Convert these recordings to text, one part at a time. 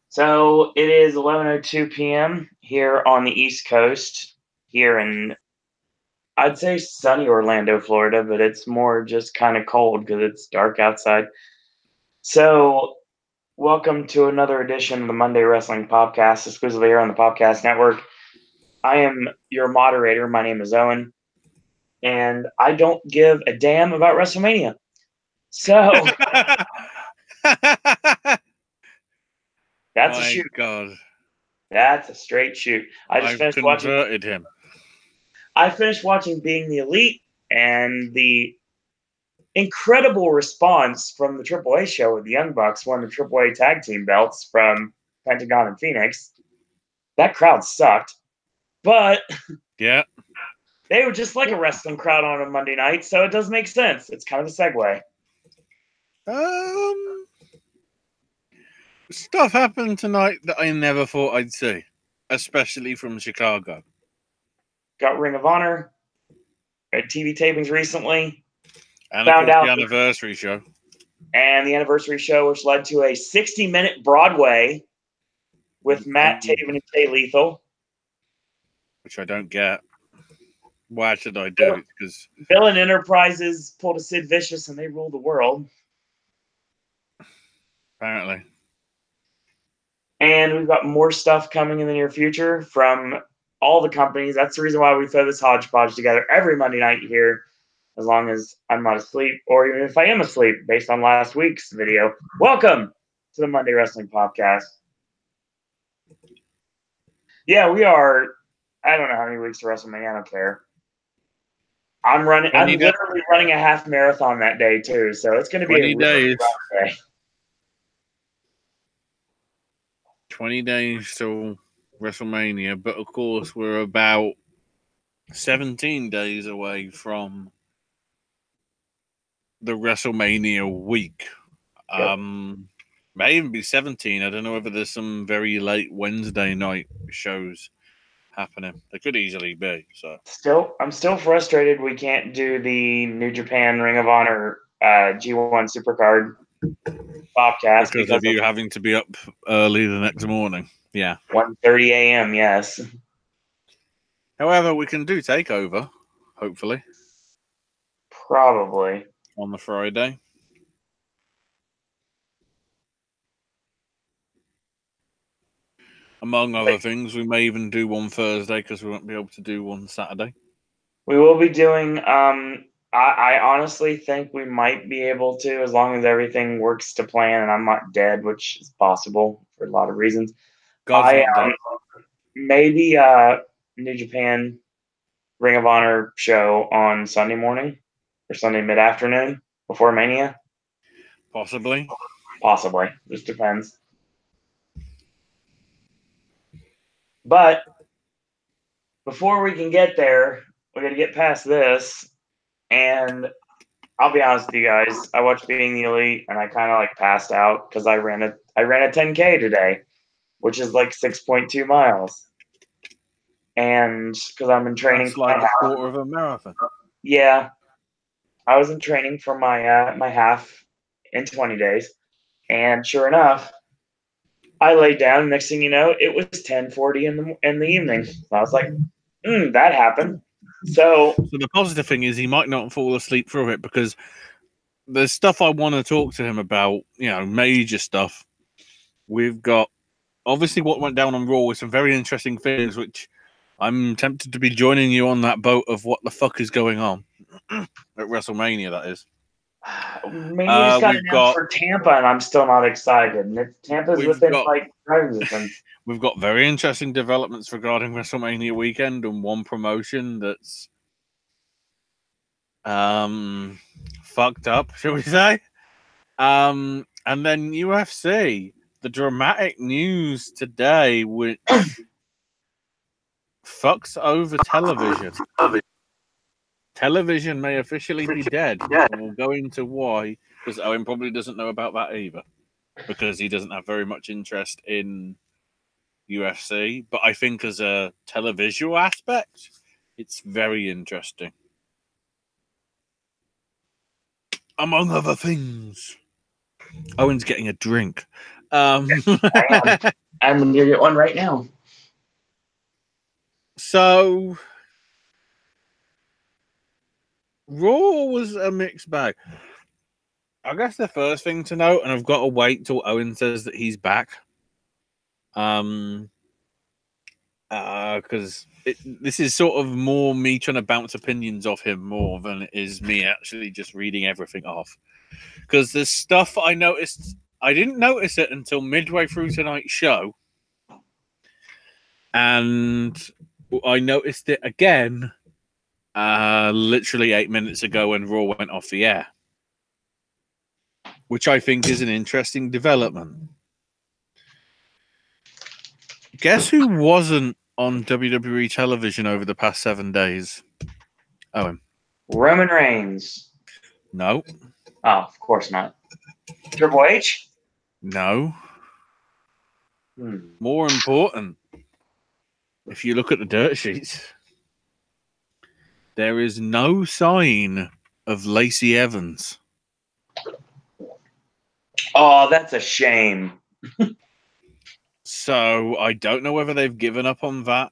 So it is 11:02 p.m. here on the East Coast, here in, I'd say, sunny Orlando, Florida, but it's more just kind of cold because it's dark outside. So welcome to another edition of the Monday Wrestling Popcast, exclusively here on the Popcast Network. I am your moderator. My name is Owen, and I don't give a damn about WrestleMania. So that's a shoot. God. That's a straight shoot. I've converted him. I finished watching Being the Elite, and the incredible response from the AAA show with the Young Bucks won the AAA tag team belts from Pentagon and Phoenix. That crowd sucked, but yeah, they were just like a wrestling crowd on a Monday night, so it does make sense. It's kind of a segue. Stuff happened tonight that I never thought I'd see, especially from Chicago. Got Ring of Honor, had TV tapings recently, and of course the anniversary show. And the anniversary show, which led to a 60-minute Broadway with Matt Taven and Jay Lethal. Which I don't get. Why should I do it? Because Villain Enterprises pulled a Sid Vicious and they rule the world. Apparently. And we've got more stuff coming in the near future from all the companies. That's the reason why we throw this hodgepodge together every Monday night here, as long as I'm not asleep, or even if I am asleep, based on last week's video. Welcome to the Monday Wrestling Podcast. Yeah, we are. I don't know how many weeks to WrestleMania. I don't care. I'm literally running a half marathon that day too, so it's going to be a really rough day. 20 days till WrestleMania, but of course we're about 17 days away from the WrestleMania week. Yep. May even be 17. I don't know whether there's some very late Wednesday night shows happening. They could easily be. So I'm still frustrated we can't do the New Japan Ring of Honor G1 Supercard Popcast because of you having to be up early the next morning. Yeah, 1:30 a.m. Yes. However, we can do Takeover, hopefully. Probably on the Friday. Among other things, we may even do one Thursday because we won't be able to do one Saturday. We will be doing. I honestly think we might be able to, as long as everything works to plan and I'm not dead, which is possible for a lot of reasons. Maybe New Japan Ring of Honor show on Sunday morning or Sunday mid-afternoon before Mania. Possibly. Just depends. But before we can get there, we got to get past this. And I'll be honest with you guys, I watched Being the Elite and I kind of like passed out because I ran a 10K today, which is like 6.2 miles. And because I'm in training for like a quarter of a marathon. Yeah. I was in training for my my half in 20 days. And sure enough, I laid down. Next thing you know, it was 10:40 in the evening. So I was like, that happened. So the positive thing is he might not fall asleep through it because there's stuff I want to talk to him about, major stuff. We've got obviously what went down on Raw with some very interesting things, which I'm tempted to be joining you on that boat of what the fuck is going on at WrestleMania, that is. Maybe we just got announced for Tampa, and I'm still not excited. And Tampa's within driving distance. We've got very interesting developments regarding WrestleMania weekend and one promotion that's fucked up, shall we say? And then UFC, the dramatic news today, which fucks over television. Television may officially be dead. And we'll go into why, because Owen probably doesn't know about that either, because he doesn't have very much interest in UFC. But I think as a televisual aspect, it's very interesting. Among other things. Owen's getting a drink. Um, I'm going to get one right now. So, Raw was a mixed bag. I guess the first thing to note, and I've got to wait till Owen says that he's back, because this is sort of more me trying to bounce opinions off him more than it is me actually just reading everything off. Because there's stuff I noticed, I didn't notice it until midway through tonight's show, and I noticed it again literally 8 minutes ago when Raw went off the air, which I think is an interesting development. Guess who wasn't on WWE television over the past 7 days? Owen. Roman Reigns. No. Oh, of course not. Triple H? No. More important, if you look at the dirt sheets, there is no sign of Lacey Evans. Oh, that's a shame. So I don't know whether they've given up on that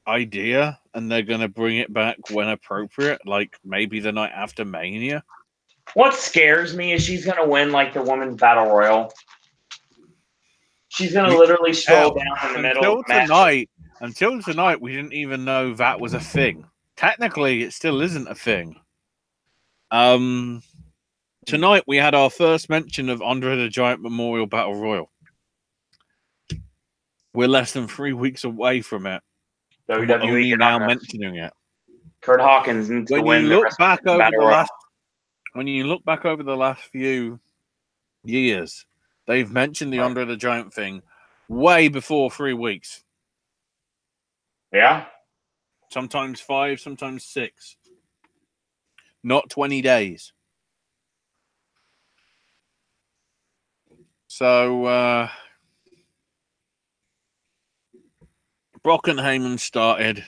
idea and they're going to bring it back when appropriate, like maybe the night after Mania. What scares me is she's going to win like the Women's Battle Royal. She's going to literally stroll down in the middle of the match. Until tonight, we didn't even know that was a thing. Technically, it still isn't a thing. Tonight, we had our first mention of Andre the Giant Memorial Battle Royal. We're less than 3 weeks away from it. WWE only now mentioning it. Kurt Hawkins needs to win the rest of the Battle Royal. When you look back over the last few years, they've mentioned the Andre the Giant thing way before 3 weeks. Yeah. Sometimes 5, sometimes 6. Not 20 days. So, Brock and Heyman started,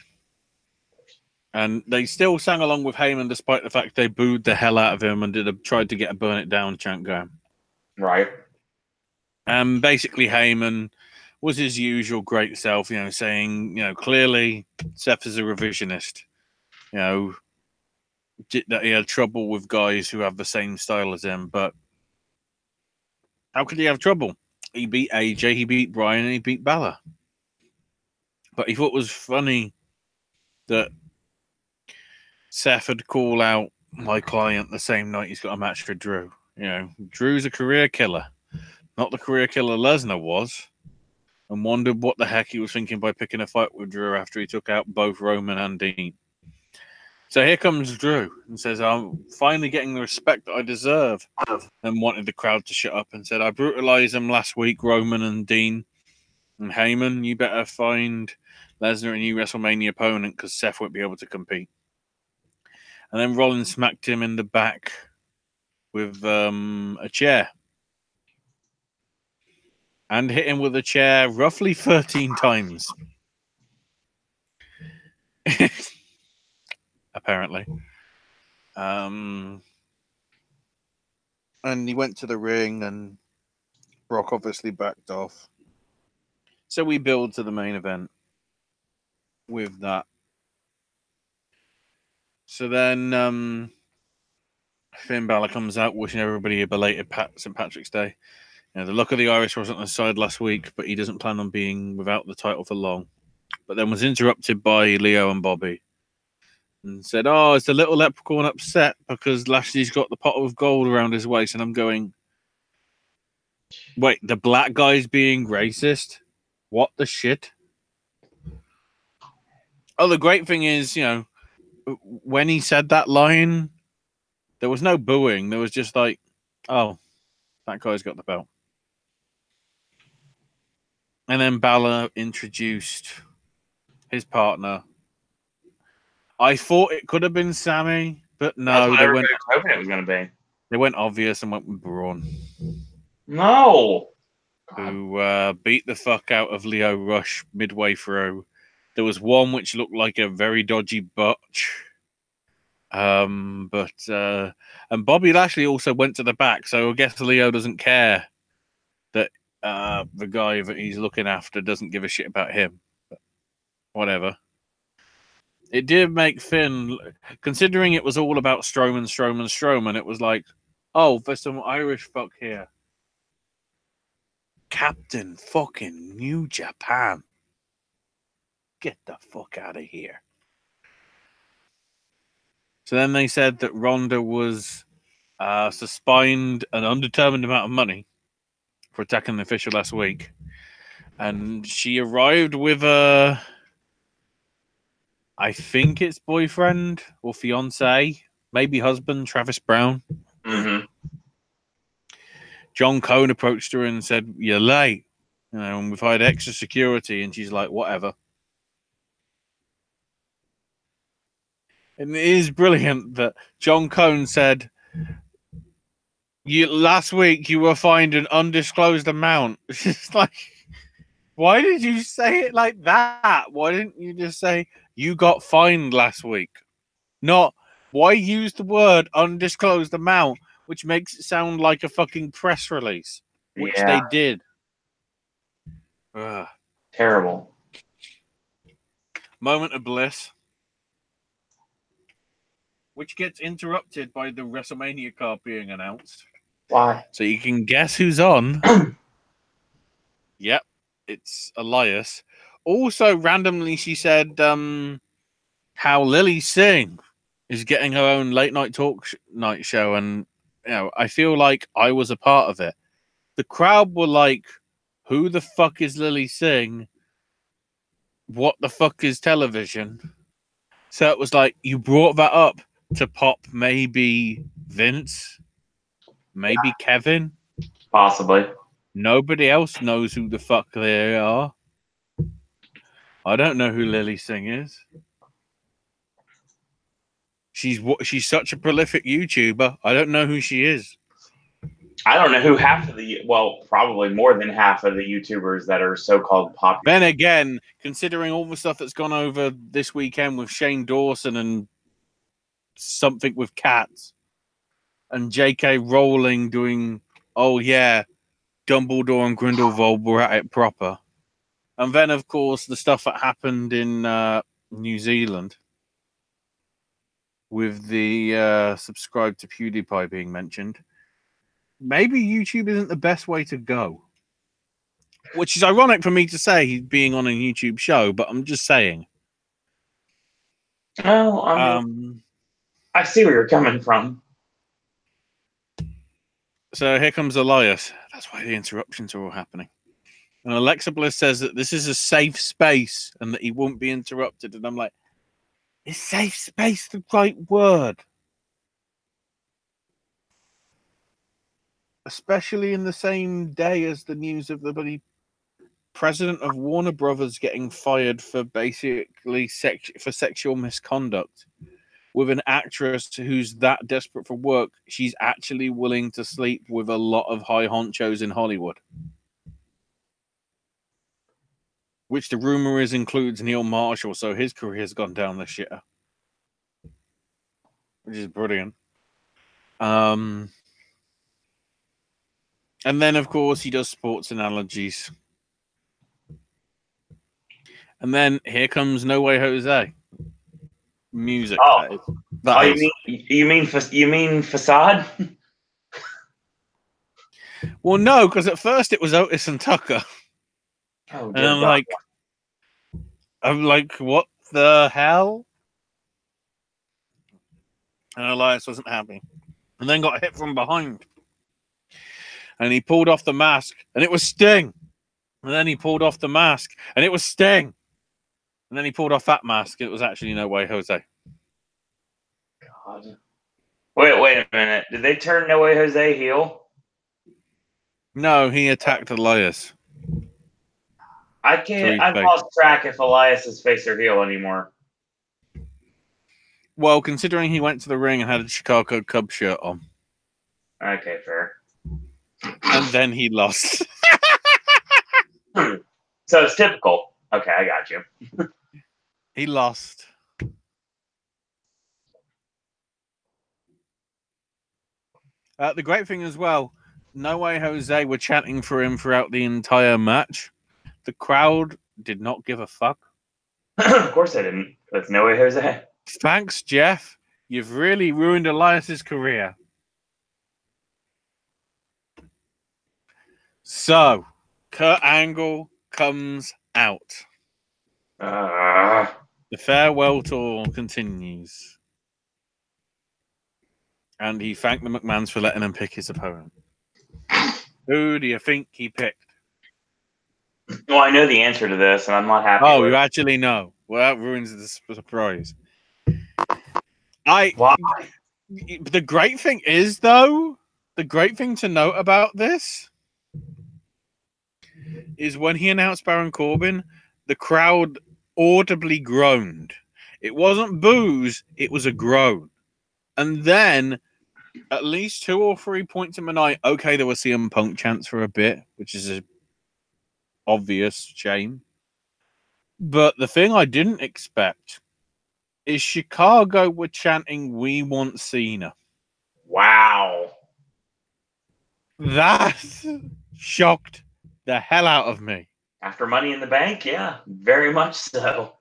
and they still sang along with Heyman despite the fact they booed the hell out of him and tried to get a burn it down chant going. Right. And basically Heyman was his usual great self, saying, clearly Seth is a revisionist, that he had trouble with guys who have the same style as him, but how could he have trouble? He beat AJ, he beat Bryan, and he beat Balor. But he thought it was funny that Seth would call out my client the same night he's got a match for Drew. Drew's a career killer, not the career killer Lesnar was, and wondered what the heck he was thinking by picking a fight with Drew after he took out both Roman and Dean. So here comes Drew and says, I'm finally getting the respect that I deserve, and wanted the crowd to shut up and said, I brutalized them last week, Roman and Dean. And Heyman, you better find Lesnar a new WrestleMania opponent because Seth won't be able to compete. And then Rollins smacked him in the back with a chair. And hit him with a chair roughly 13 times. Apparently. And he went to the ring and Brock obviously backed off. So we build to the main event with that. So then Finn Balor comes out wishing everybody a belated St. Patrick's Day. The luck of the Irish wasn't on his side last week, but he doesn't plan on being without the title for long. But then was interrupted by Leo and Bobby and said, is the little leprechaun upset because Lashley's got the pot of gold around his waist? And I'm going, wait, the black guy's being racist? What the shit? Oh, the great thing is, when he said that line, there was no booing. There was just like, oh, that guy's got the belt. And then Balor introduced his partner. I thought it could have been Sammy, but no, they went hoping it was going to be. They went obvious and went with Braun. No. Who beat the fuck out of Leo Rush midway through. There was one which looked like a very dodgy botch. And Bobby Lashley also went to the back, so I guess Leo doesn't care that the guy that he's looking after doesn't give a shit about him. But whatever. It did make Finn, considering it was all about Strowman, it was like, oh, there's some Irish fuck here. Captain fucking New Japan. Get the fuck out of here. So then they said that Ronda was suspended an undetermined amount of money for attacking the official last week. And she arrived with a, I think it's boyfriend or fiance, maybe husband, Travis Brown. Mm-hmm. John Cone approached her and said, "You're late. And we've hired extra security." And she's like, "Whatever." And it is brilliant that John Cone said, last week you were fined an undisclosed amount. It's just like, why did you say it like that? Why didn't you just say you got fined last week? Not, why use the word undisclosed amount, which makes it sound like a fucking press release, which they did. Ugh. Terrible. Moment of bliss, which gets interrupted by the WrestleMania card being announced. Why? So you can guess who's on. Yep, it's Elias. Also, randomly, she said how Lily Singh is getting her own late night night show, and I feel like I was a part of it. The crowd were like, "Who the fuck is Lily Singh? What the fuck is television?" So it was like, you brought that up to pop maybe Vince, maybe Kevin. Possibly. Nobody else knows who the fuck they are. I don't know who Lily Singh is. She's such a prolific YouTuber. I don't know who she is. I don't know who probably more than half of the YouTubers that are so-called popular. Then again, considering all the stuff that's gone over this weekend with Shane Dawson and something with cats, and J.K. Rowling doing, oh yeah, Dumbledore and Grindelwald were at it proper. And then, of course, the stuff that happened in New Zealand with the subscribe to PewDiePie being mentioned. Maybe YouTube isn't the best way to go. Which is ironic for me to say, being on a YouTube show, but I'm just saying. Well, I mean, I see where you're coming from. So here comes Elias. That's why the interruptions are all happening. And Alexa Bliss says that this is a safe space and that he won't be interrupted. And I'm like, is safe space the right word? Especially in the same day as the news of the bloody president of Warner Brothers getting fired for basically for sexual misconduct with an actress who's that desperate for work, she's actually willing to sleep with a lot of high honchos in Hollywood. Which the rumor is includes Neil Marshall, so his career's gone down the shitter. Which is brilliant. And then, of course, he does sports analogies. And then here comes No Way Jose. Music. Oh, you mean Facade? Well, no, because at first it was Otis and Tucker. Oh, and I'm like, what the hell? And Elias wasn't happy. And then got hit from behind. And he pulled off the mask, and it was Sting. And then he pulled off the mask, and it was Sting. And then he pulled off that mask. It was actually No Way Jose. God. Wait a minute. Did they turn No Way Jose heel? No, he attacked Elias. I've lost track if Elias is face or heel anymore. Well, considering he went to the ring and had a Chicago Cubs shirt on. Okay, fair. And then he lost. So it's typical. Okay, I got you. He lost. The great thing as well, No Way Jose were chanting for him throughout the entire match. The crowd did not give a fuck. Of course I didn't. That's No Way Jose. Thanks, Jeff. You've really ruined Elias's career. So, Kurt Angle comes out. The farewell tour continues. And he thanked the McMahons for letting him pick his opponent. Who do you think he picked? Well, I know the answer to this, and I'm not happy Oh, with you it. actually know. Well, that ruins the surprise. Why? The great thing is, though, the great thing to note about this is when he announced Baron Corbin, the crowd audibly groaned. It wasn't boos, it was a groan. And then, at least 2 or 3 points in the night, okay, there were CM Punk chants for a bit, which is an obvious shame. But the thing I didn't expect is Chicago were chanting, "We want Cena." Wow. That shocked the hell out of me. After Money in the Bank, yeah, very much so.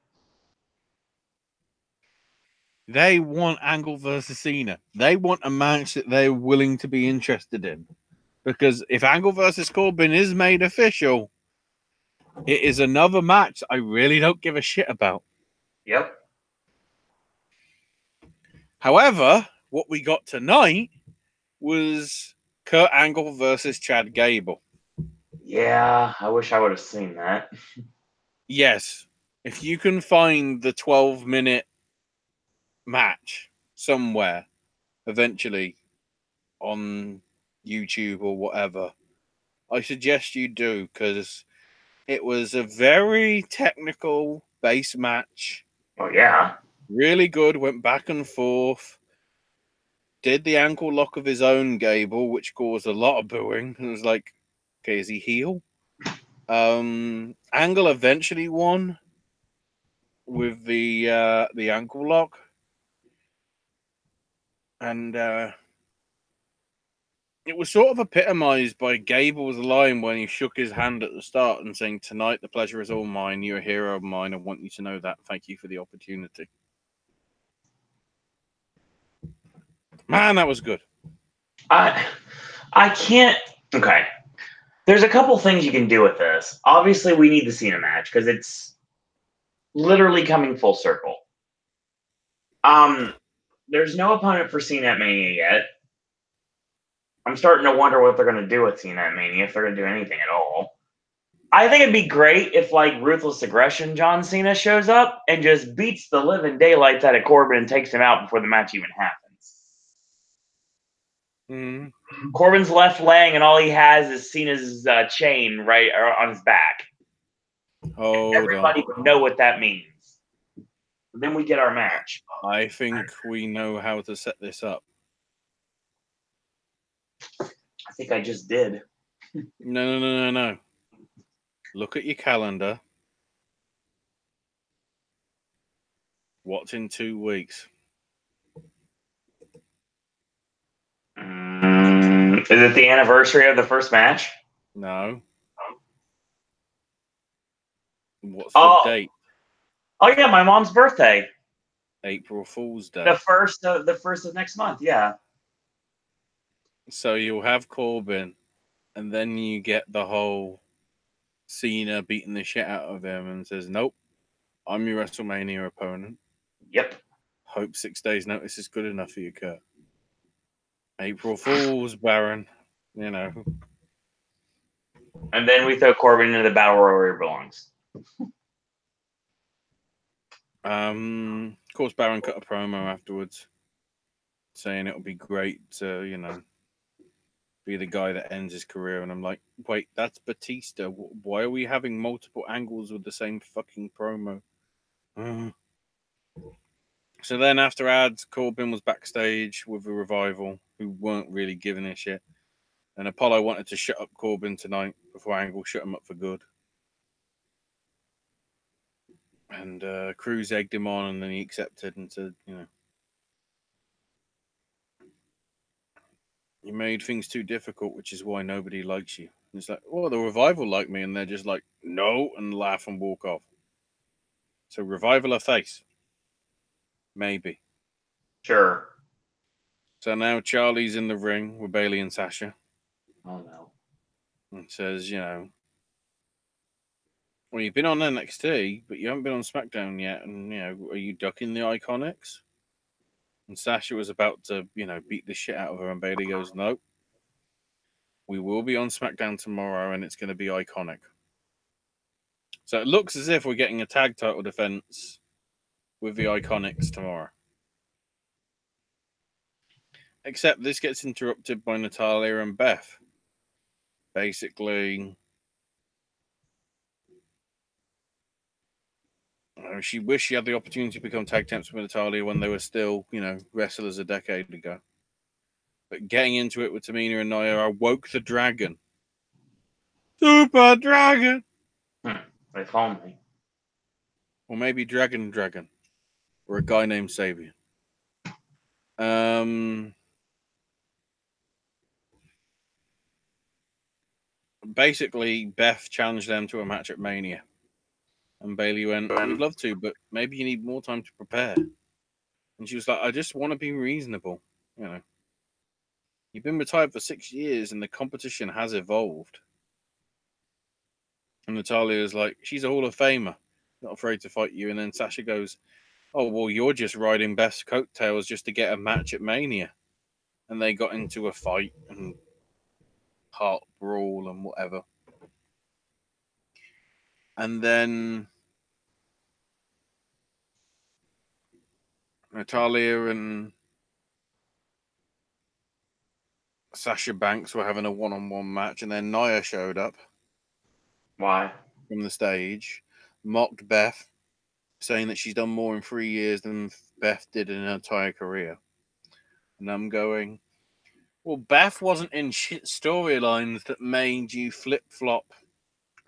They want Angle versus Cena. They want a match that they're willing to be interested in. Because if Angle versus Corbin is made official, it is another match I really don't give a shit about. Yep. However, what we got tonight was Kurt Angle versus Chad Gable. Yeah, I wish I would have seen that. Yes, if you can find the 12-minute match somewhere, eventually on YouTube or whatever, I suggest you do, because it was a very technical base match. Oh, yeah. Really good, went back and forth. Did the ankle lock of his own, Gable, which caused a lot of booing. It was like, okay, is he heel? Angle eventually won with the ankle lock. And it was sort of epitomized by Gable's line when he shook his hand at the start and saying, "Tonight, the pleasure is all mine. You're a hero of mine. I want you to know that. Thank you for the opportunity." Man, that was good. I can't. Okay. There's a couple things you can do with this. Obviously, we need the Cena match because it's literally coming full circle. There's no opponent for Cena at Mania yet. I'm starting to wonder what they're going to do with Cena at Mania, if they're going to do anything at all. I think it'd be great if, like, Ruthless Aggression John Cena shows up and just beats the living daylights out of Corbin and takes him out before the match even happens. Mm-hmm. Corbin's left leg, and all he has is Cena's chain right on his back. Everybody would know what that means. Then we get our match. I think we know how to set this up. I think I just did. No. Look at your calendar. What's in 2 weeks? Is it the anniversary of the first match? No. What's the date? Oh yeah, my mom's birthday. April Fool's Day. The first of next month. Yeah. So you'll have Corbin, and then you get the whole Cena beating the shit out of him and says, "Nope, I'm your WrestleMania opponent." Yep. Hope 6 days notice is good enough for you, Kurt. April Fool's, Baron. You know. And then we throw Corbin into the battle royal where he belongs. Of course, Baron cut a promo afterwards saying it would be great to, be the guy that ends his career. And I'm like, wait, that's Batista. Why are we having multiple angles with the same fucking promo? So then after ads, Corbin was backstage with the Revival, who weren't really giving a shit. And Apollo wanted to shut up Corbin tonight before Angle shut him up for good. And Cruz egged him on, and then he accepted and said, You made things too difficult, which is why nobody likes you. And it's like, oh, the Revival like me, and they're just like, no, and laugh and walk off. So Revival are face. Maybe. Sure. So now Charlie's in the ring with Bailey and Sasha. Oh no. And says, well, you've been on NXT, but you haven't been on SmackDown yet. And, are you ducking the Iconics? And Sasha was about to, beat the shit out of her. And Bailey goes, no. We will be on SmackDown tomorrow, and it's going to be Iconic. So it looks as if we're getting a tag title defense with the Iconics tomorrow. Except this gets interrupted by Natalya and Beth. Basically, she wished she had the opportunity to become tag champs with Natalya when they were still, wrestlers a decade ago. But getting into it with Tamina and Nia, I woke the dragon. Super Dragon! If only. Or maybe Dragon. Or a guy named Sabian. Basically, Beth challenged them to a match at Mania. And Bailey went, we'd love to, but maybe you need more time to prepare. And she was like, I just want to be reasonable. You've been retired for 6 years and the competition has evolved. And Natalya is like, she's a Hall of Famer, not afraid to fight you. And then Sasha goes, oh, well, you're just riding Beth's coattails just to get a match at Mania. And they got into a fight and heart brawl and whatever. And then Natalya and Sasha Banks were having a one-on-one match, and then Nia showed up. Why? From the stage, mocked Beth, saying that she's done more in 3 years than Beth did in her entire career. And I'm going, well, Beth wasn't in shit storylines that made you flip-flop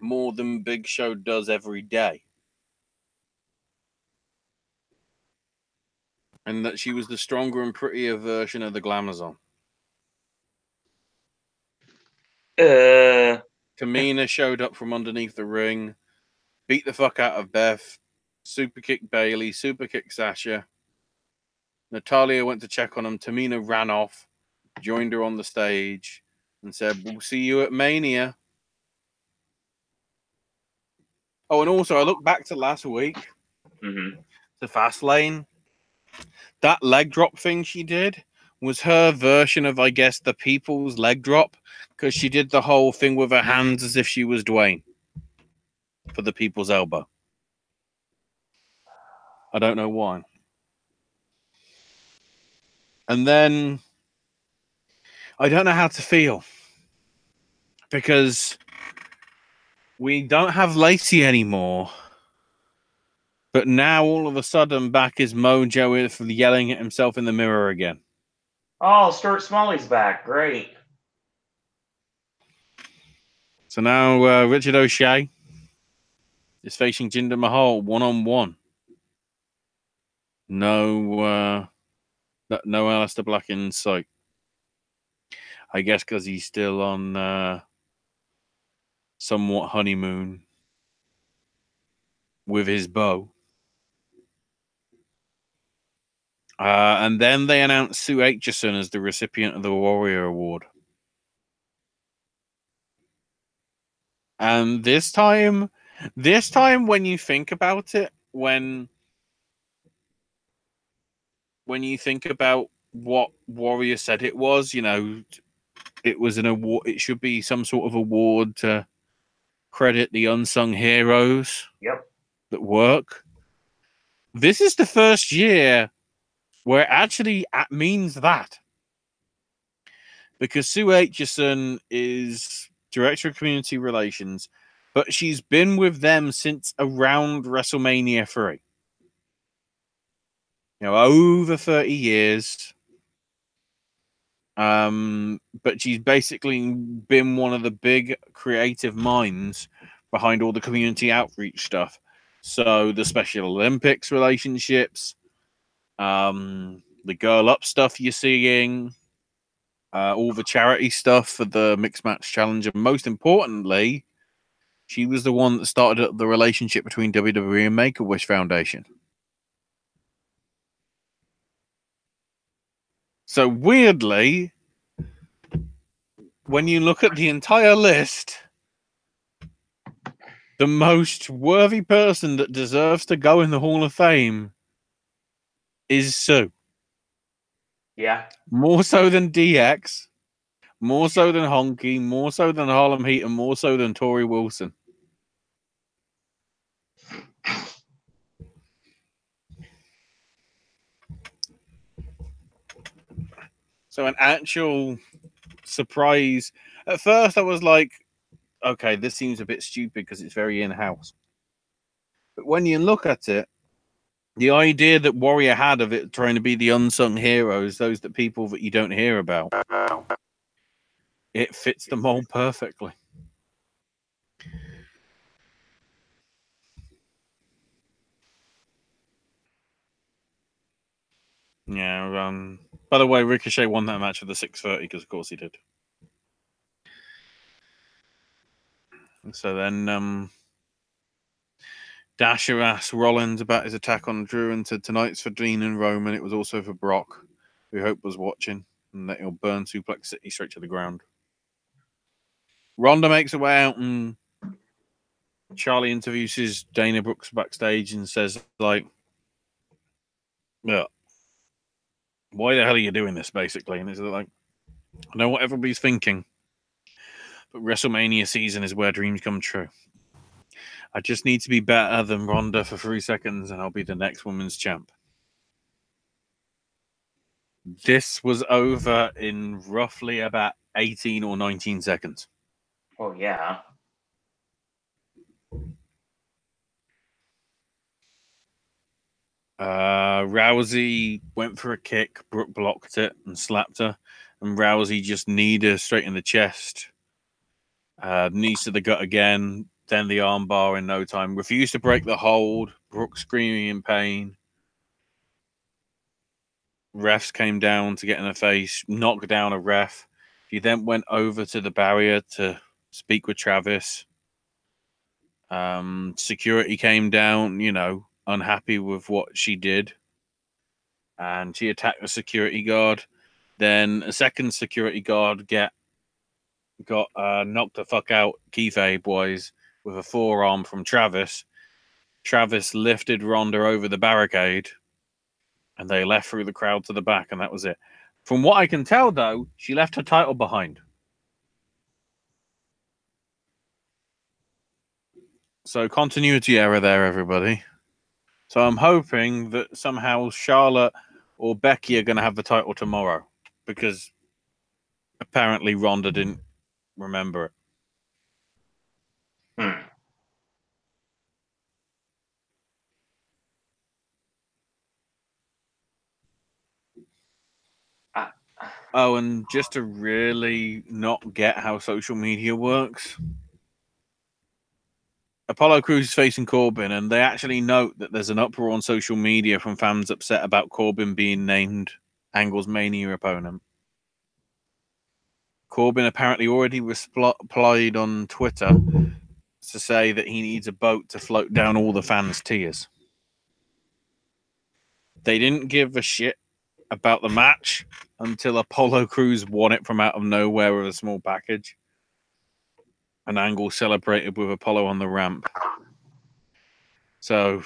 more than Big Show does every day. And that she was the stronger and prettier version of the Glamazon. Tamina showed up from underneath the ring, beat the fuck out of Beth, super kick Bailey, super kick Sasha. Natalya went to check on him. Tamina ran off, joined her on the stage, and said, we'll see you at Mania. Oh, and also, I looked back to last week, to Fastlane. That leg drop thing she did was her version of, I guess, the people's leg drop, because she did the whole thing with her hands as if she was Dwayne for the people's elbow. I don't know why. And then I don't know how to feel, because we don't have Lacey anymore. But now all of a sudden back is Mojo for yelling at himself in the mirror again. Oh, Stuart Smalley's back. Great. So now Richard O'Shea is facing Jinder Mahal one-on-one. No Aleister Black in sight. I guess because he's still on somewhat honeymoon with his beau. And then they announced Sue Aitchison as the recipient of the Warrior Award. And this time when you think about it, when you think about what Warrior said it was, it was an award. It should be some sort of award to credit the unsung heroes that work. This is the first year where it actually means that. Because Sue Aitchison is Director of Community Relations, but she's been with them since around WrestleMania 3. Over 30 years. But she's basically been one of the big creative minds behind all the community outreach stuff. So the Special Olympics relationships, the Girl Up stuff you're seeing, all the charity stuff for the Mixed Match Challenge, and most importantly, she was the one that started up the relationship between WWE and Make-A-Wish Foundation. So weirdly, when you look at the entire list, the most worthy person that deserves to go in the Hall of Fame is Sue. Yeah. More so than DX, more so than Honky, more so than Harlem Heat, and more so than Tori Wilson. So an actual surprise. At first, I was like, okay, this seems a bit stupid because it's very in-house. But when you look at it, the idea that Warrior had of it trying to be the unsung heroes, those that people that you don't hear about, it fits the mold perfectly. Yeah. By the way, Ricochet won that match for the 6:30 because, of course, he did. And so then Dasher asked Rollins about his attack on Drew and said tonight's for Dean and Roman. It was also for Brock, who Hope was watching, and that he'll burn Suplex City straight to the ground. Ronda makes her way out, and Charlie interviews Dana Brooks backstage and says, like, yeah, why the hell are you doing this, basically? And it's like, I know what everybody's thinking, but WrestleMania season is where dreams come true. I just need to be better than Ronda for 3 seconds, and I'll be the next women's champ. This was over in roughly about 18 or 19 seconds. Oh, yeah. Rousey went for a kick. Brooke blocked it and slapped her. And Rousey just kneed her straight in the chest. Knees to the gut again. Then the armbar in no time. Refused to break the hold. Brooke screaming in pain. Refs came down to get in her face. Knocked down a ref. She then went over to the barrier to speak with Travis. Security came down, unhappy with what she did. And she attacked the security guard. Then a second security guard got knocked the fuck out, kayfabe wise, with a forearm from Travis. Travis lifted Ronda over the barricade, and they left through the crowd to the back, and that was it. From what I can tell, though, she left her title behind. So continuity error there, everybody. So I'm hoping that somehow Charlotte or Becky are going to have the title tomorrow, because apparently Ronda didn't remember it. Oh, and just to really not get how social media works, Apollo Crews is facing Corbin, and they actually note that there's an uproar on social media from fans upset about Corbin being named Angle's Mania opponent. Corbin apparently already replied on Twitter to say that he needs a boat to float down all the fans' tears. They didn't give a shit about the match until Apollo Crews won it from out of nowhere with a small package. And Angle celebrated with Apollo on the ramp. So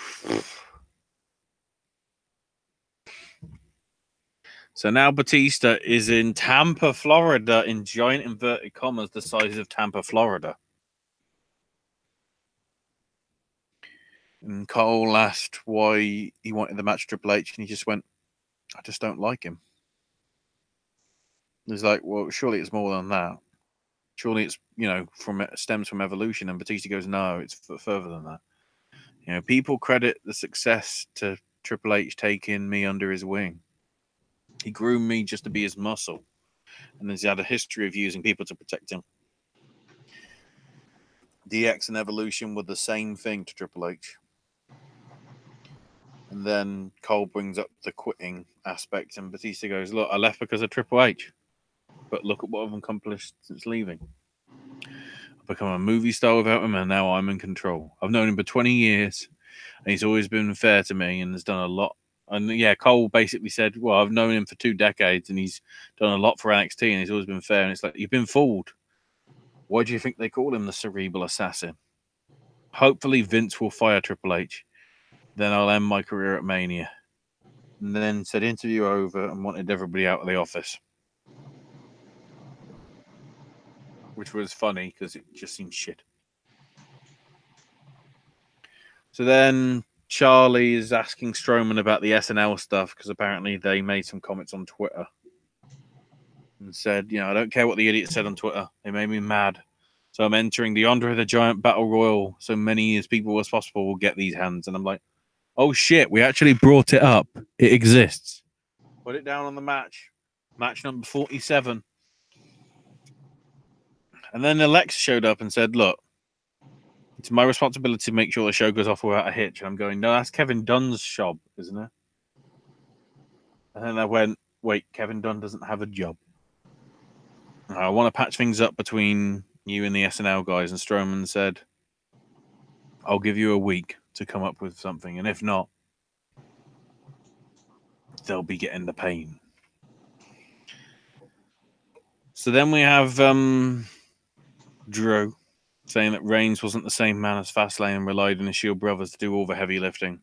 now Batista is in Tampa, Florida, in giant inverted commas, the size of Tampa, Florida. And Cole asked why he wanted the match Triple H, and he just went, I just don't like him. He's like, well, surely it's more than that. Surely it's, stems from evolution. And Batista goes, no, it's further than that. People credit the success to Triple H taking me under his wing. He groomed me just to be his muscle. And he's had a history of using people to protect him. DX and Evolution were the same thing to Triple H. And then Cole brings up the quitting aspect, and Batista goes, look, I left because of Triple H. but look at what I've accomplished since leaving. I've become a movie star without him, and now I'm in control. I've known him for 20 years, and he's always been fair to me and has done a lot. And yeah, Cole basically said, well, I've known him for 2 decades, and he's done a lot for NXT, and he's always been fair. And it's like, you've been fooled. Why do you think they call him the Cerebral Assassin? Hopefully Vince will fire Triple H. Then I'll end my career at Mania. And then said interview over and wanted everybody out of the office. Which was funny because it just seemed shit. So then Charlie is asking Strowman about the SNL stuff because apparently they made some comments on Twitter. And said, I don't care what the idiot said on Twitter. They made me mad. So I'm entering the Andre the Giant Battle Royal so many as people as possible will get these hands. And I'm like, oh shit, we actually brought it up. It exists. Put it down on the match. Match number 47. And then Alexa showed up and said, look, it's my responsibility to make sure the show goes off without a hitch. And I'm going, no, that's Kevin Dunn's job, isn't it? And then I went, wait, Kevin Dunn doesn't have a job. I want to patch things up between you and the SNL guys. And Strowman said, I'll give you a week to come up with something. And if not, they'll be getting the pain. So then we have Drew saying that Reigns wasn't the same man as Fastlane and relied on the Shield brothers to do all the heavy lifting.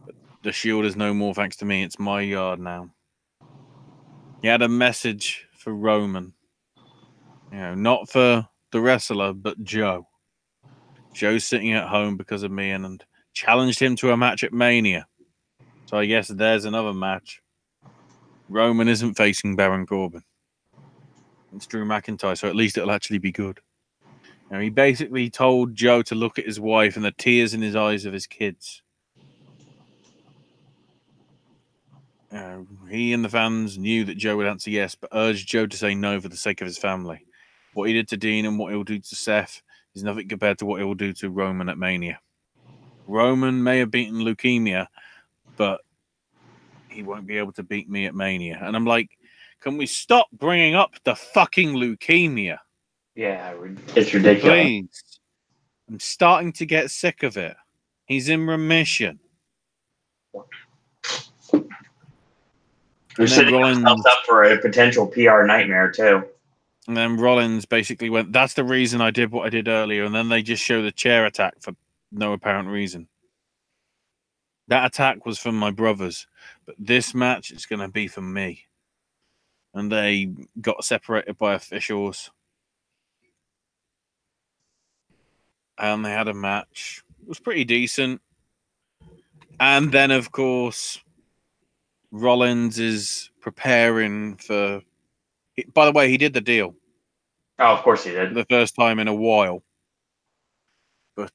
But the Shield is no more thanks to me. It's my yard now. He had a message for Roman. Not for the wrestler, but Joe. Joe's sitting at home because of me and challenged him to a match at Mania. So I guess there's another match. Roman isn't facing Baron Corbin. It's Drew McIntyre, so at least it'll actually be good. He basically told Joe to look at his wife and the tears in his eyes of his kids. He and the fans knew that Joe would answer yes, but urged Joe to say no for the sake of his family. What he did to Dean and what he'll do to Seth is nothing compared to what he will do to Roman at Mania. Roman may have beaten leukemia, but he won't be able to beat me at Mania. And I'm like, can we stop bringing up the fucking leukemia? Yeah, it's ridiculous. Please. I'm starting to get sick of it. He's in remission. You're setting yourself up for a potential PR nightmare, too. And then Rollins basically went, that's the reason I did what I did earlier. And then they just show the chair attack for no apparent reason. That attack was from my brothers. But this match is going to be for me. And they got separated by officials. And they had a match. It was pretty decent. And then, of course, Rollins is preparing for... By the way, he did the deal. Oh, of course he did. For the first time in a while. But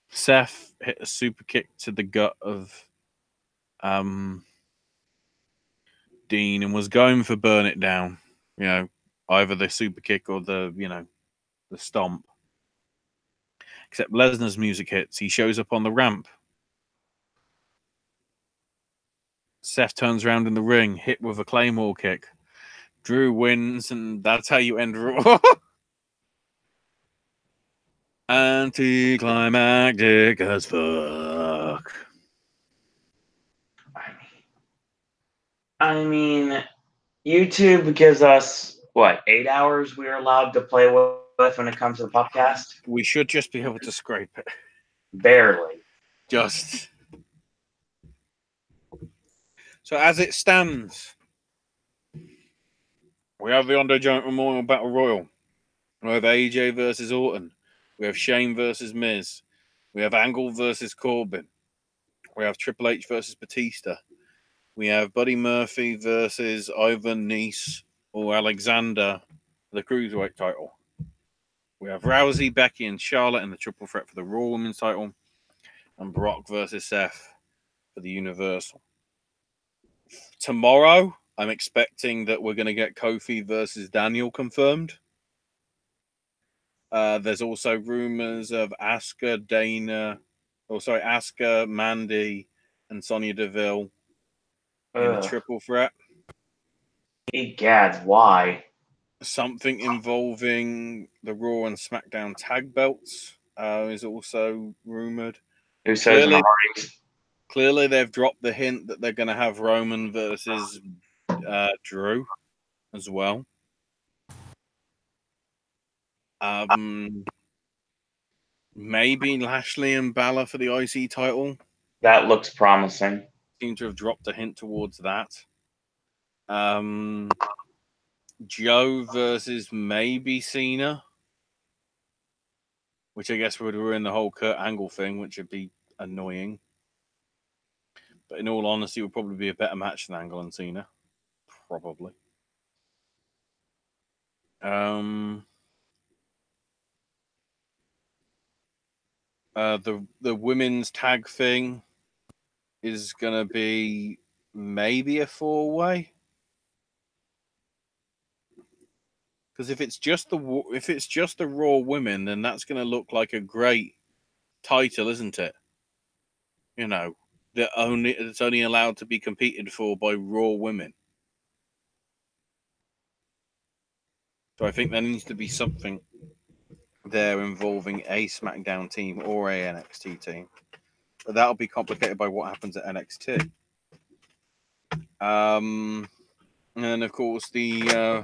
Seth hit a super kick to the gut of Dean and was going for burn it down. Either the super kick or the stomp. Except Lesnar's music hits. He shows up on the ramp. Seth turns around in the ring, hit with a Claymore kick. Drew wins, and that's how you end Raw. Anticlimactic as fuck. I mean, YouTube gives us, 8 hours we're allowed to play with when it comes to the Popcast? We should just be able to scrape it. Barely. Just. So as it stands, we have the Andre Giant Memorial Battle Royal. We have AJ versus Orton. We have Shane versus Miz. We have Angle versus Corbin. We have Triple H versus Batista. We have Buddy Murphy versus Ivan Nese or Alexander for the Cruiserweight title. We have Rousey, Becky, and Charlotte in the triple threat for the Raw Women's title. And Brock versus Seth for the Universal. Tomorrow, I'm expecting that we're going to get Kofi versus Daniel confirmed. There's also rumors of Asuka, Mandy, and Sonya Deville in the triple threat. Egads, why? Something involving the Raw and SmackDown tag belts is also rumored. Usos and Clearly, Hardys. clearly they've dropped the hint that they're going to have Roman versus Drew as well. Maybe Lashley and Balor for the IC title. That looks promising. Seem to have dropped a hint towards that. Joe versus maybe Cena, which I guess would ruin the whole Kurt Angle thing, which would be annoying. But in all honesty, it would probably be a better match than Angle and Cena. Probably. The women's tag thing is gonna be maybe a 4-way. Because if it's just the Raw women, then that's gonna look like a great title, isn't it? You know, it's only allowed to be competed for by Raw women. So I think there needs to be something there involving a SmackDown team or a NXT team. But that'll be complicated by what happens at NXT. And of course the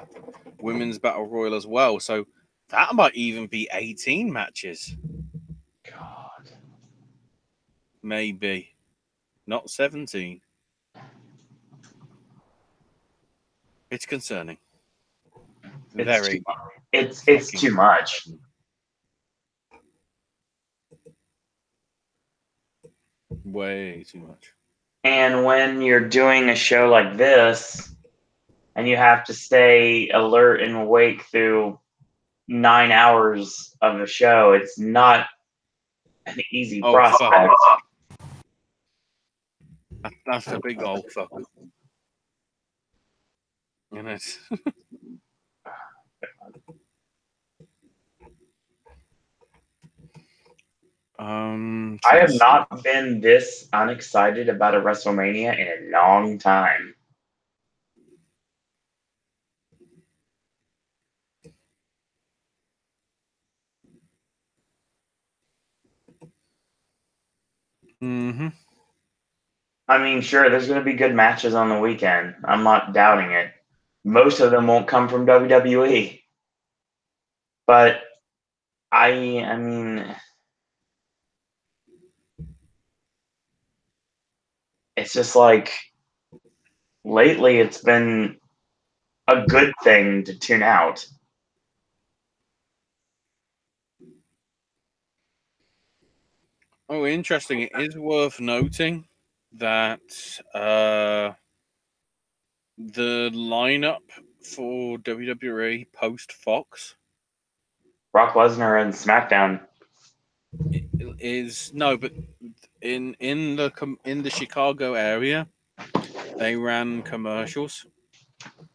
women's battle royal as well. So that might even be 18 matches. God. Maybe. Not 17. It's concerning. It's too much. Way too much. And when you're doing a show like this and you have to stay alert and awake through 9 hours of the show, it's not an easy prospect. That's a big old fuck. And it's I have not been this unexcited about a WrestleMania in a long time. Mm-hmm. I mean, sure, there's going to be good matches on the weekend. I'm not doubting it. Most of them won't come from WWE. But I mean, it's just like lately it's been a good thing to tune out. Oh, interesting. It is worth noting that the lineup for WWE post Fox Brock Lesnar and SmackDown is no, but in the Chicago area, they ran commercials,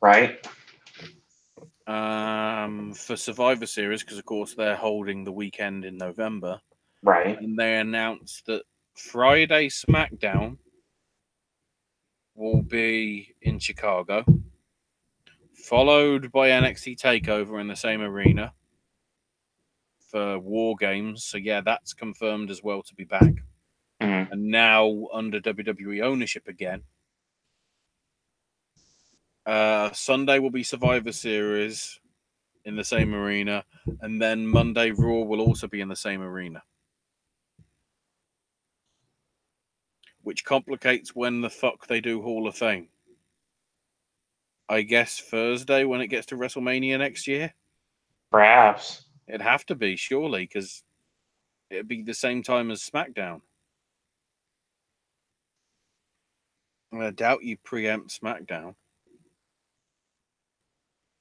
right? For Survivor Series because, of course, they're holding the weekend in November, Right. and they announced that Friday SmackDown will be in Chicago, followed by NXT Takeover in the same arena for War Games. So yeah, that's confirmed as well to be back. Mm-hmm. And now under WWE ownership again. Sunday will be Survivor Series in the same arena, and then Monday Raw will also be in the same arena. Which complicates when the fuck they do Hall of Fame. I guess Thursday when it gets to WrestleMania next year? Perhaps. It'd have to be, surely, because it'd be the same time as SmackDown. I doubt you preempt SmackDown,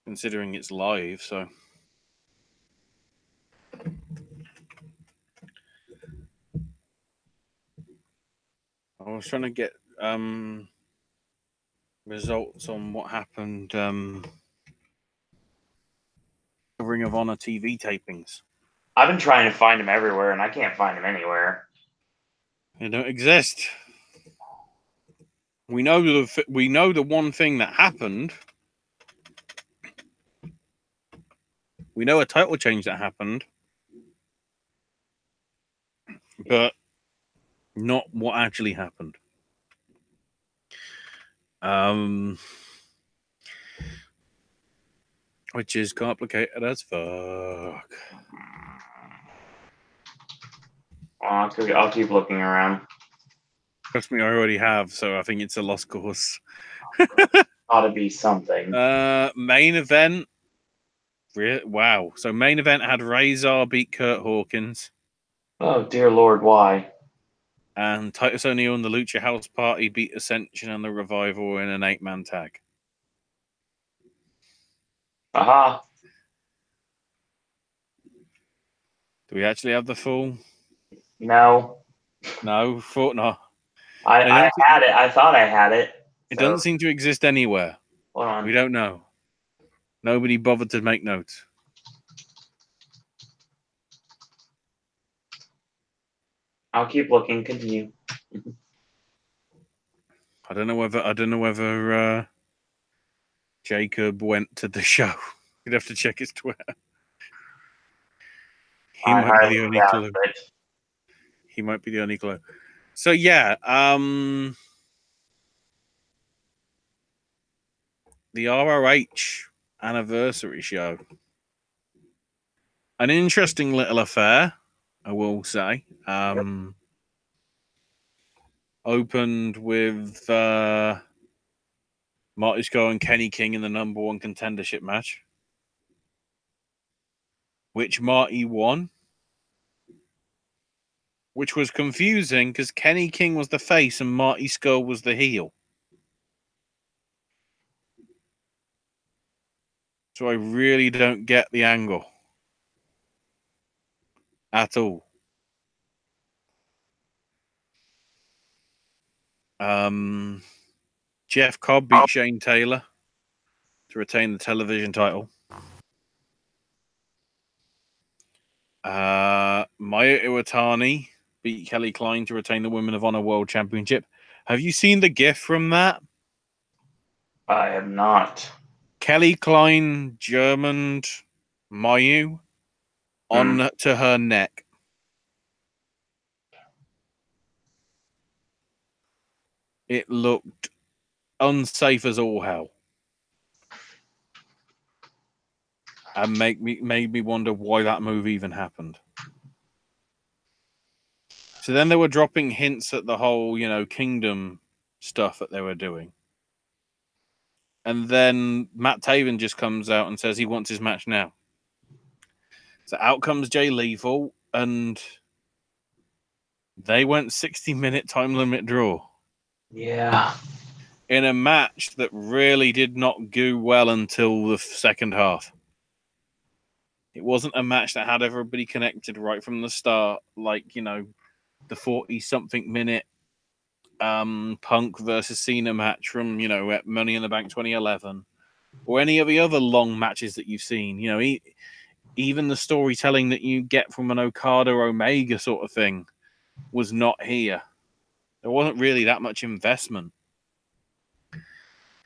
considering it's live, so... I was trying to get results on what happened Ring of Honor TV tapings. I've been trying to find them everywhere, and I can't find them anywhere. They don't exist. We know the one thing that happened We know a title change that happened, but not what actually happened. Which is complicated as fuck. I'll keep looking around. Trust me, I already have, so I think it's a lost cause. Ought to be something. Main event. Wow. So main event had Razor beat Kurt Hawkins. Oh, dear Lord, why? And Titus O'Neil and the Lucha House Party beat Ascension and the Revival in an 8-man tag. Aha. Do we actually have the full? No. No, thought not. I had it. I thought I had it. It doesn't seem to exist anywhere. Hold on. We don't know. Nobody bothered to make notes. I'll keep looking. Continue. I don't know whether Jacob went to the show. You'd have to check his Twitter. He might be the only clue. He might be the only clue. So yeah, the ROH anniversary show. An interesting little affair, I will say. Opened with Marty Scurll and Kenny King in the number 1 contendership match, which Marty won, which was confusing because Kenny King was the face and Marty Scurll was the heel. So I really don't get the angle at all. Jeff Cobb beat Shane Taylor to retain the television title. Maya Iwatani beat Kelly Klein to retain the Women of Honor World Championship. Have you seen the GIF from that? I have not. Kelly Klein Germaned Mayu on to her neck. It looked unsafe as all hell. And made me wonder why that move even happened. So then they were dropping hints at the whole, Kingdom stuff that they were doing. And then Matt Taven just comes out and says he wants his match now. So out comes Jay Lethal, and they went 60-minute time limit draw. Yeah. In a match that really did not go well until the second half. It wasn't a match that had everybody connected right from the start, like, the 40-something minute Punk versus Cena match from, at Money in the Bank 2011, or any of the other long matches that you've seen. Even the storytelling that you get from an Okada Omega sort of thing was not here. There wasn't really that much investment.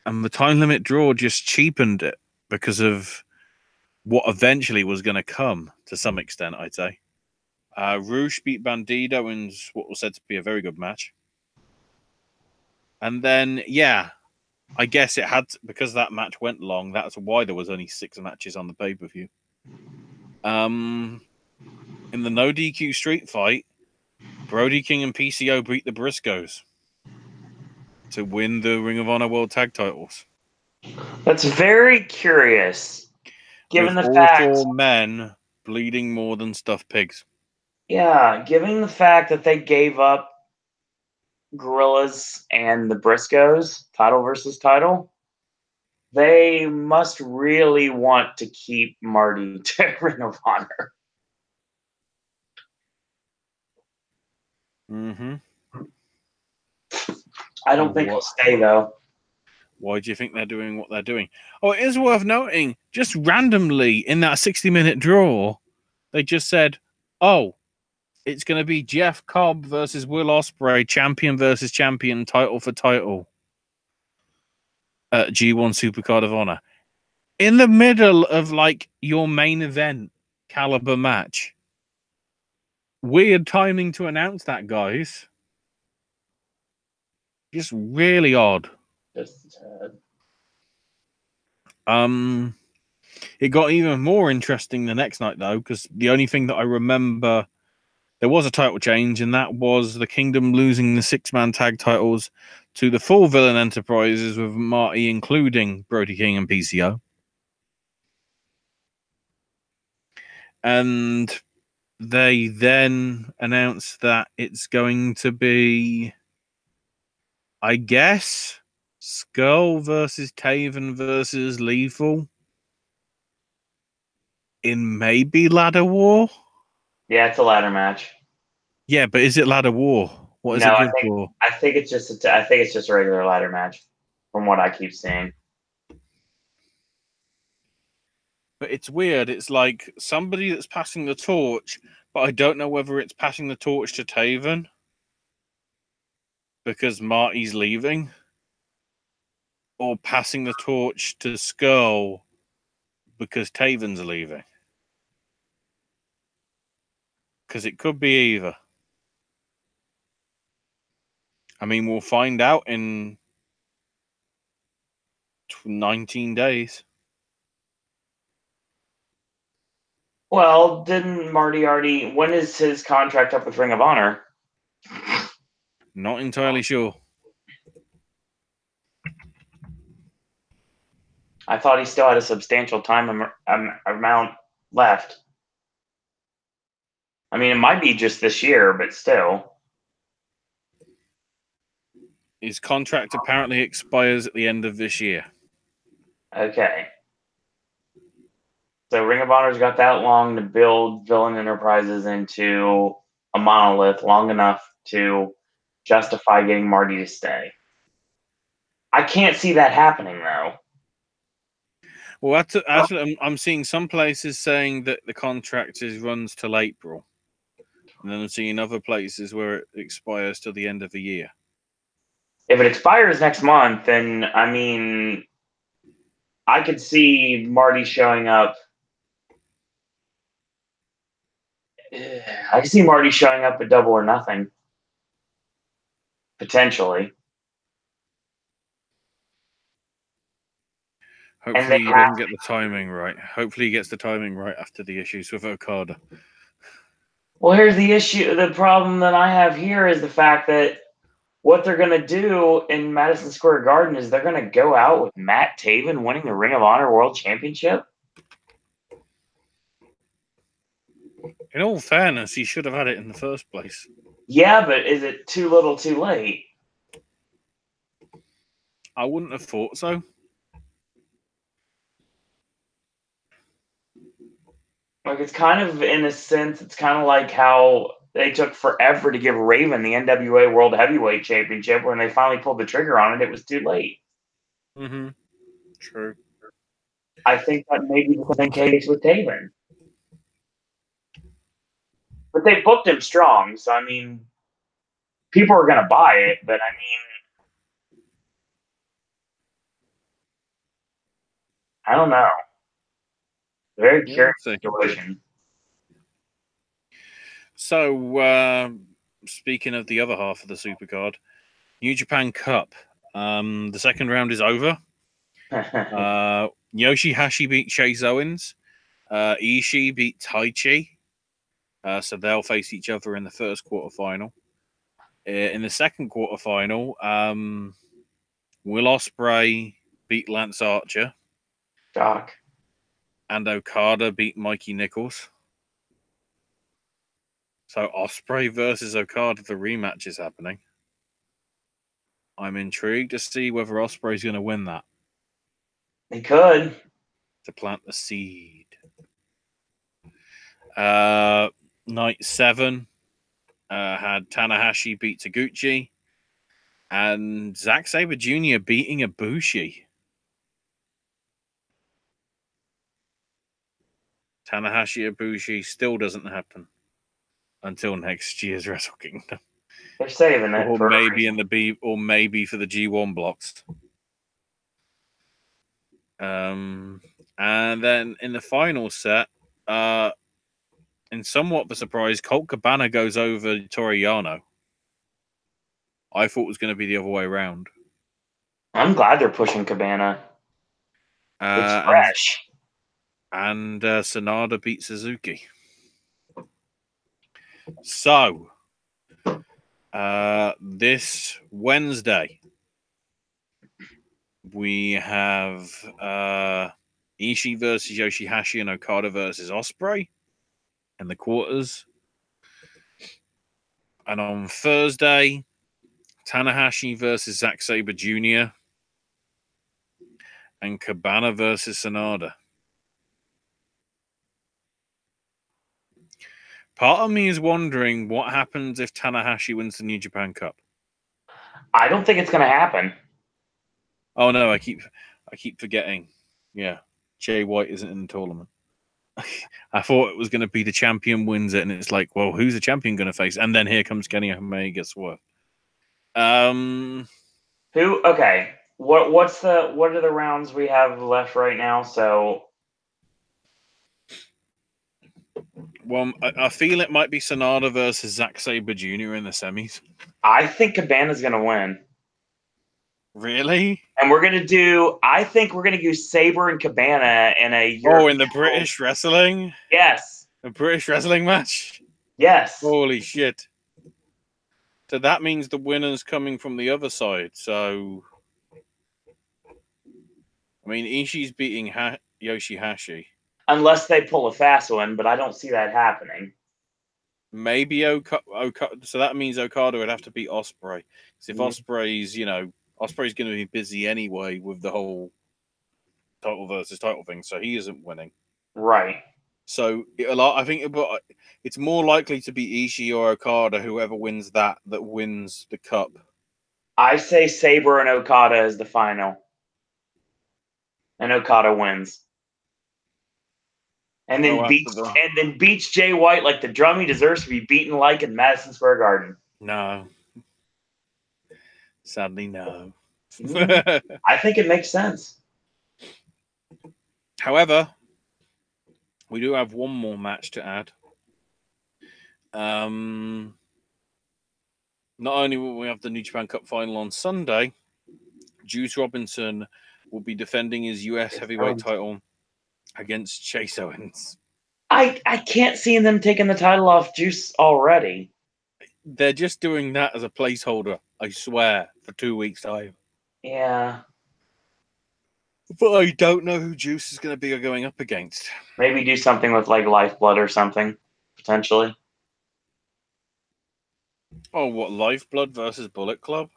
And the time limit draw just cheapened it because of what eventually was going to come to some extent, I'd say. Rouge beat Bandido in what was said to be a very good match. And then, I guess it had, because that match went long, that's why there was only 6 matches on the pay-per-view. In the no DQ street fight, Brody King and PCO beat the Briscoes to win the Ring of Honor World Tag Titles. That's very curious. Given with the all fact 4 men bleeding more than stuffed pigs. Yeah, given the fact that they gave up Gorillas and the Briscoes, title versus title, they must really want to keep Marty to Ring of Honor. Mm-hmm. I don't think he'll stay, though. Why do you think they're doing what they're doing? Oh, it is worth noting, just randomly in that 60-minute draw, they just said, it's going to be Jeff Cobb versus Will Ospreay, champion versus champion, title for title at G1 Supercard of Honor. in the middle of like your main event caliber match. Weird timing to announce that, guys. Just really odd. Just It got even more interesting the next night though, because the only thing that I remember, there was a title change, and that was the Kingdom losing the 6-man tag titles to the Full Villain Enterprises, with Marty including Brody King and PCO. And they then announced that it's going to be, I guess, Skull versus Taven versus Lethal in maybe Ladder War. yeah, it's a ladder match. Yeah, but is it Ladder War? What is No, it good for? I think it's just a regular ladder match, from what I keep seeing. But it's weird. It's like somebody that's passing the torch, but I don't know whether it's passing the torch to Taven because Marty's leaving, or passing the torch to Skull because Taven's leaving. Because it could be either. I mean, we'll find out in 19 days. Well, didn't Marty already? When is his contract up with Ring of Honor? Not entirely sure. I thought he still had a substantial time amount left. I mean, it might be just this year, but still. His contract apparently expires at the end of this year. Okay. So Ring of Honor's got that long to build Villain Enterprises into a monolith long enough to justify getting Marty to stay. I can't see that happening, though. Well, actually, I'm seeing some places saying that the contract runs till April. And then I'm seeing other places where it expires till the end of the year. If it expires next month, then, I mean, I could see Marty showing up. I could see Marty showing up at Double or Nothing. Potentially. Hopefully he doesn't get the timing right. Hopefully he gets the timing right after the issues with Okada. Well, here's the issue. The problem that I have here is the fact that what they're going to do in Madison Square Garden is they're going to go out with Matt Taven winning the Ring of Honor World Championship. In all fairness, he should have had it in the first place. Yeah, but is it too little too late? I wouldn't have thought so. Like, it's kind of, in a sense, it's kind of like how they took forever to give Raven the NWA World Heavyweight Championship. When they finally pulled the trigger on it, it was too late. Mm-hmm. True. I think that may be the same case with Taven. But they booked him strong, so, I mean, people are going to buy it, but, I mean, I don't know. Very curious situation. So, speaking of the other half of the Supercard, New Japan Cup. The second round is over. Yoshihashi beat Chase Owens. Ishii beat Taichi. So they'll face each other in the first quarterfinal. In the second quarterfinal, Will Ospreay beat Lance Archer. Shock. And Okada beat Mikey Nichols. So Ospreay versus Okada, the rematch is happening. I'm intrigued to see whether Ospreay's going to win that. He could. To plant the seed. Night 7 had Tanahashi beat Taguchi. And Zack Sabre Jr. beating Ibushi. Tanahashi Ibushi still doesn't happen until next year's Wrestle Kingdom. They're saving it, or maybe in the B, or maybe for the G1 blocks. And then in the final set, in somewhat of a surprise, Colt Cabana goes over Toru Yano. I thought it was going to be the other way around. I'm glad they're pushing Cabana. It's fresh. And Sanada beat Suzuki. So, this Wednesday, we have Ishii versus Yoshihashi and Okada versus Ospreay in the quarters. And on Thursday, Tanahashi versus Zack Sabre Jr. and Cabana versus Sanada. Part of me is wondering what happens if Tanahashi wins the New Japan Cup. I don't think it's going to happen. Oh no, I keep forgetting. Yeah, Jay White isn't in the tournament. I thought it was going to be the champion wins it, and it's like, well, who's the champion going to face? And then here comes Kenny Omega Swerve. Who? Okay. What are the rounds we have left right now? So, well, I feel it might be Sanada versus Zack Sabre Jr. in the semis. I think Cabana's going to win. Really? And I think we're going to use Sabre and Cabana in a European in the British wrestling? Yes. A British wrestling match? Yes. Holy shit. So that means the winner's coming from the other side. So, I mean, Ishii's beating Yoshihashi. Unless they pull a fast one, but I don't see that happening. Maybe Okada. So that means Okada would have to beat Ospreay. Because if Ospreay's, Ospreay's going to be busy anyway with the whole title versus title thing, so he isn't winning. Right. So I think it's more likely to be Ishii or Okada, whoever wins that wins the cup. I say Sabre and Okada is the final. And Okada wins. And then beats Jay White like the drum he deserves to be beaten like in Madison Square Garden. No. Sadly, no. I think it makes sense. However, we do have one more match to add. Not only will we have the New Japan Cup final on Sunday, Juice Robinson will be defending his US heavyweight title against Chase Owens. I can't see them taking the title off Juice already. They're just doing that as a placeholder, I swear, for 2 weeks' time. Yeah. But I don't know who Juice is going to be going up against. Maybe do something with like Lifeblood or something, potentially. Oh, what, Lifeblood versus Bullet Club?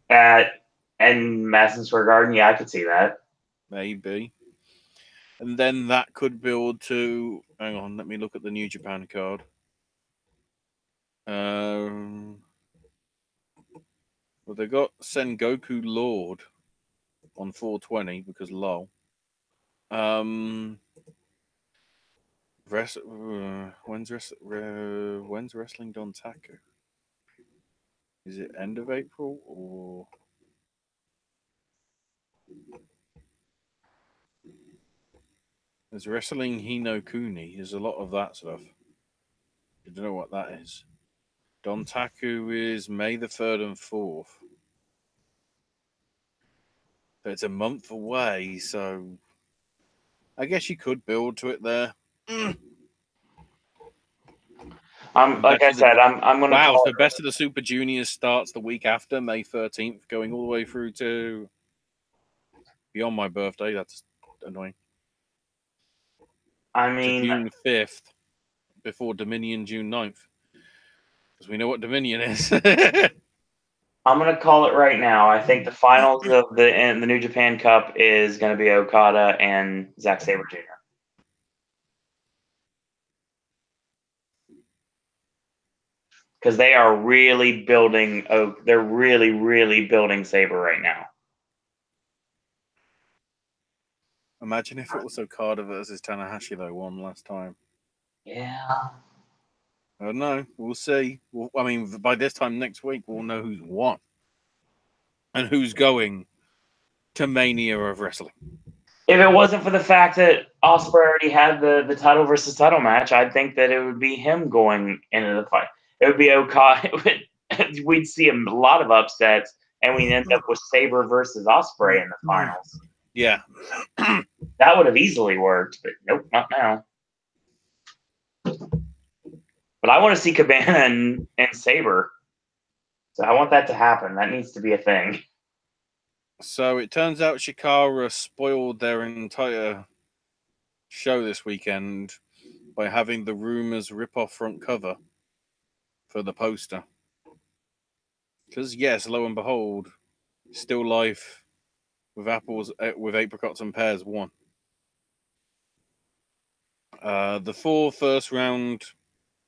And Madison Square Garden, yeah, I could see that. Maybe. And then that could build to... Hang on, let me look at the New Japan card. Well, they got Sengoku Lord on 420 because LOL. When's Wrestling Dontaku? Is it end of April or... There's Wrestling Hinokuni. There's a lot of that stuff. I don't know what that is. Dontaku is May the 3rd and 4th. But it's a month away, so I guess you could build to it there. I'm going to. Wow, so Best of the Super Juniors starts the week after, May 13th, going all the way through to beyond my birthday. That's annoying. I mean, to June 5th, before Dominion June 9th. Because we know what Dominion is. I'm going to call it right now. I think the finals of the New Japan Cup is going to be Okada and Zack Sabre Jr. Because they are really building. They're really, really building Sabre right now. Imagine if it was Okada versus Tanahashi, though, one last time. Yeah. I don't know. We'll see. I mean, by this time next week, we'll know who's won. And who's going to Mania of Wrestling. If it wasn't for the fact that Ospreay already had the title versus title match, I'd think that it would be him going into the fight. It would be Okada. We'd see a lot of upsets, and we'd end up with Sabre versus Ospreay in the finals. Yeah. That would have easily worked, but nope, not now. But I want to see Cabana and Sabre. So I want that to happen. That needs to be a thing. So it turns out Shikara spoiled their entire show this weekend by having the Rumors rip-off front cover for the poster. Because, yes, lo and behold, Still Life with apricots and pears won. The 4 first round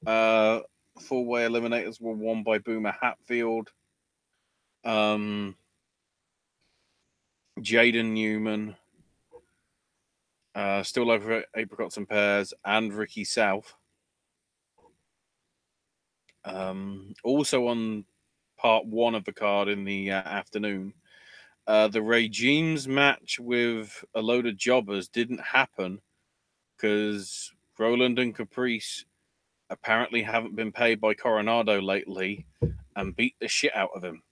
four-way eliminators were won by Boomer Hatfield, Jaden Newman, Still Life with apricots and pears, and Ricky South. Also on part 1 of the card in the afternoon, the Regimes match with a load of jobbers didn't happen because Roland and Caprice apparently haven't been paid by Coronado lately and beat the shit out of him.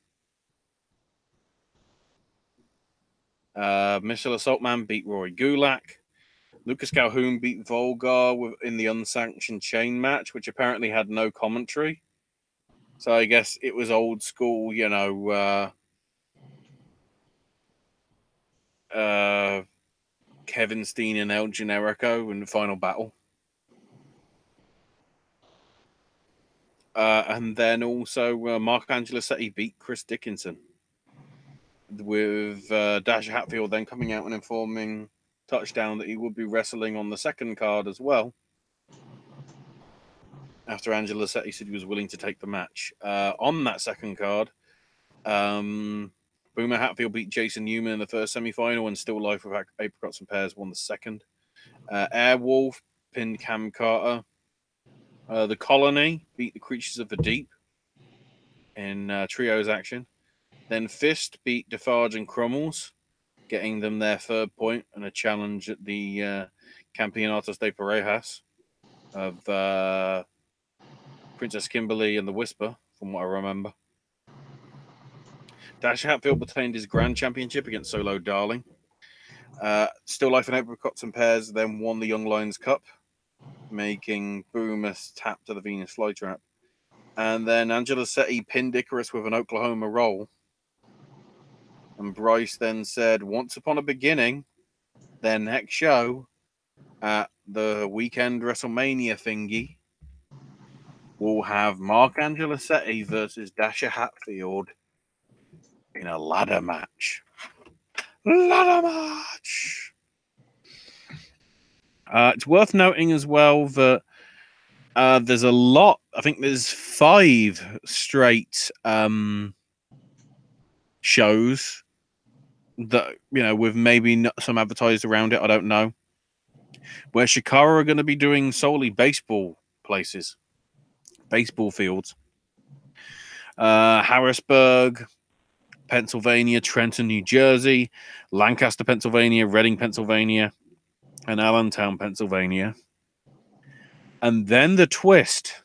Mr. Assaultman beat Rory Gulak. Lucas Calhoun beat Volgar in the unsanctioned chain match, which apparently had no commentary. So I guess it was old school, Kevin Steen and El Generico in the final battle. And then also Mark Angelisetti beat Chris Dickinson, with Dasher Hatfield then coming out and informing Touchdown that he would be wrestling on the second card as well, after Angelisetti said he was willing to take the match. On that second card, Boomer Hatfield beat Jason Newman in the first semi-final, and Still Life with apricots and pears won the second. Airwolf pinned Cam Carter. The Colony beat the Creatures of the Deep in trios action. Then Fist beat Defarge and Crummels, getting them their third point and a challenge at the Campeonatos de Parejas of Princess Kimberly and the Whisper, from what I remember. Dash Hatfield obtained his Grand Championship against Solo Darling. Still Life and apricots and pears then won the Young Lions Cup, making Boomer tap to the Venus flytrap. And then Angelisetti pinned Icarus with an Oklahoma roll. And Bryce then said, once upon a beginning, their next show at the weekend WrestleMania thingy will have Mark Angelisetti versus Dasher Hatfield in a ladder match. Ladder match! It's worth noting as well that there's a lot, I think there's 5 straight shows that, with maybe some advertised around it, I don't know, where Shikara are going to be doing solely baseball places, baseball fields. Harrisburg, Pennsylvania, Trenton, New Jersey, Lancaster, Pennsylvania, Reading, Pennsylvania, and Allentown, Pennsylvania. And then the twist.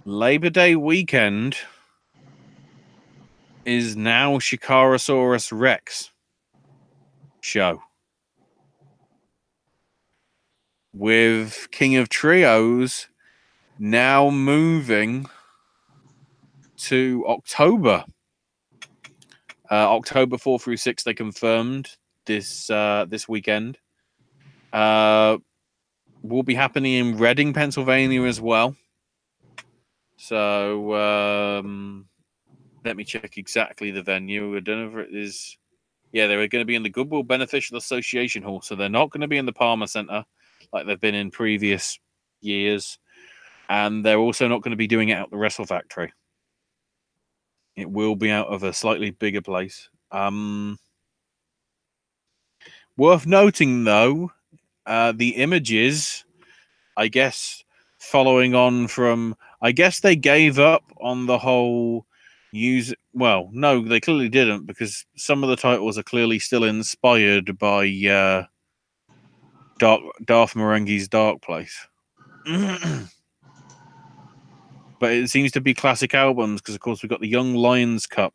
Labor Day weekend is now Shikarasaurus Rex show, with King of Trios now moving to October. October 4 through 6, they confirmed this weekend. Will be happening in Reading, Pennsylvania as well. So let me check exactly the venue. I don't know if it is. Yeah, they're going to be in the Goodwill Beneficial Association Hall. So they're not going to be in the Palmer Center like they've been in previous years. And they're also not going to be doing it out the Wrestle Factory. It will be out of a slightly bigger place. Worth noting, though, the images, I guess, following on from, I guess they gave up on the whole Well, no, they clearly didn't, because some of the titles are clearly still inspired by Darth Marenghi's Dark Place. But it seems to be classic albums, because of course we've got the Young Lions Cup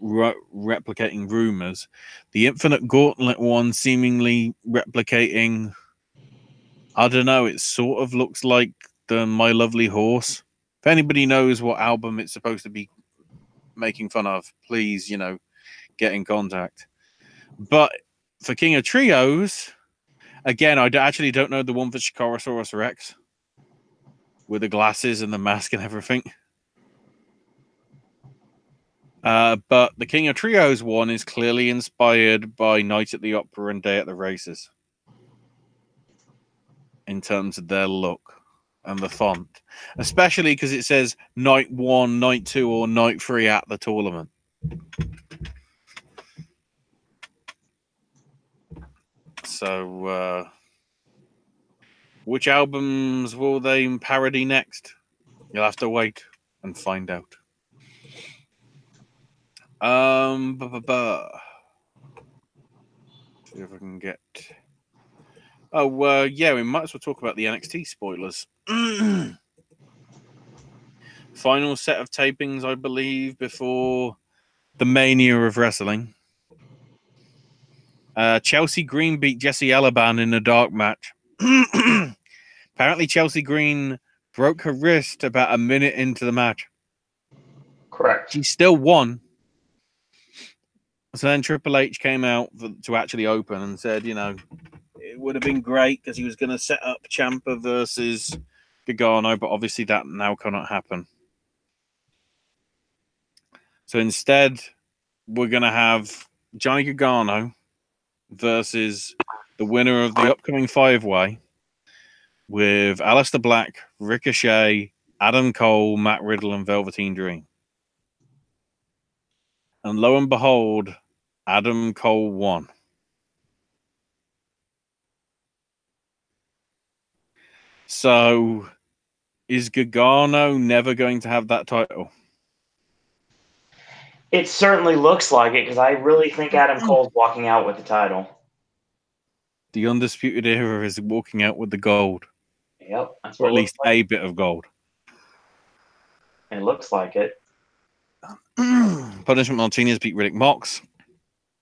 replicating Rumors, the Infinite Gauntlet one seemingly replicating, I don't know, it sort of looks like the My Lovely Horse. If anybody knows what album it's supposed to be making fun of, please, get in contact. But for King of Trios, again, I actually don't know the one for Shikarasaurus Rex with the glasses and the mask and everything. But the King of Trios one is clearly inspired by Night at the Opera and Day at the Races in terms of their look and the font, especially because it says Night 1, Night 2, or Night 3 at the tournament. So, which albums will they parody next? You'll have to wait and find out. See if I can get. Oh, yeah, we might as well talk about the NXT spoilers. Final set of tapings, I believe, before the mania of wrestling. Chelsea Green beat Jessie Elaban in a dark match. Apparently, Chelsea Green broke her wrist about a minute into the match. Correct. She still won. So then Triple H came out to actually open and said, it would have been great because he was going to set up Ciampa versus Gargano, but obviously that now cannot happen. So instead, we're going to have Johnny Gargano versus the winner of the upcoming 5-way with Aleister Black, Ricochet, Adam Cole, Matt Riddle, and Velveteen Dream. And lo and behold, Adam Cole won. So, is Gargano never going to have that title? It certainly looks like it, because I really think Adam Cole's walking out with the title. The Undisputed Era is walking out with the gold. Yep. That's or at least a bit of gold. It looks like it. Punishment Martinez beat Riddick Mox.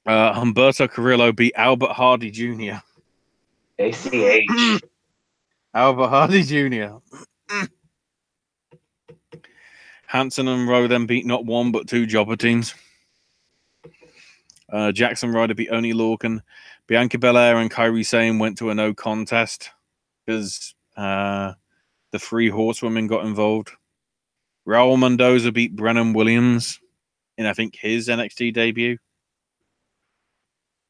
Humberto Carrillo beat Albert Hardy Jr. ACH. Albert Hardy Jr. Hanson and Rowe then beat not one but two jobber teams. Jackson Ryder beat Oni Lorcan. Bianca Belair and Kairi Sane went to a no contest because the three horsewomen got involved. Raul Mendoza beat Brennan Williams in, I think, his NXT debut.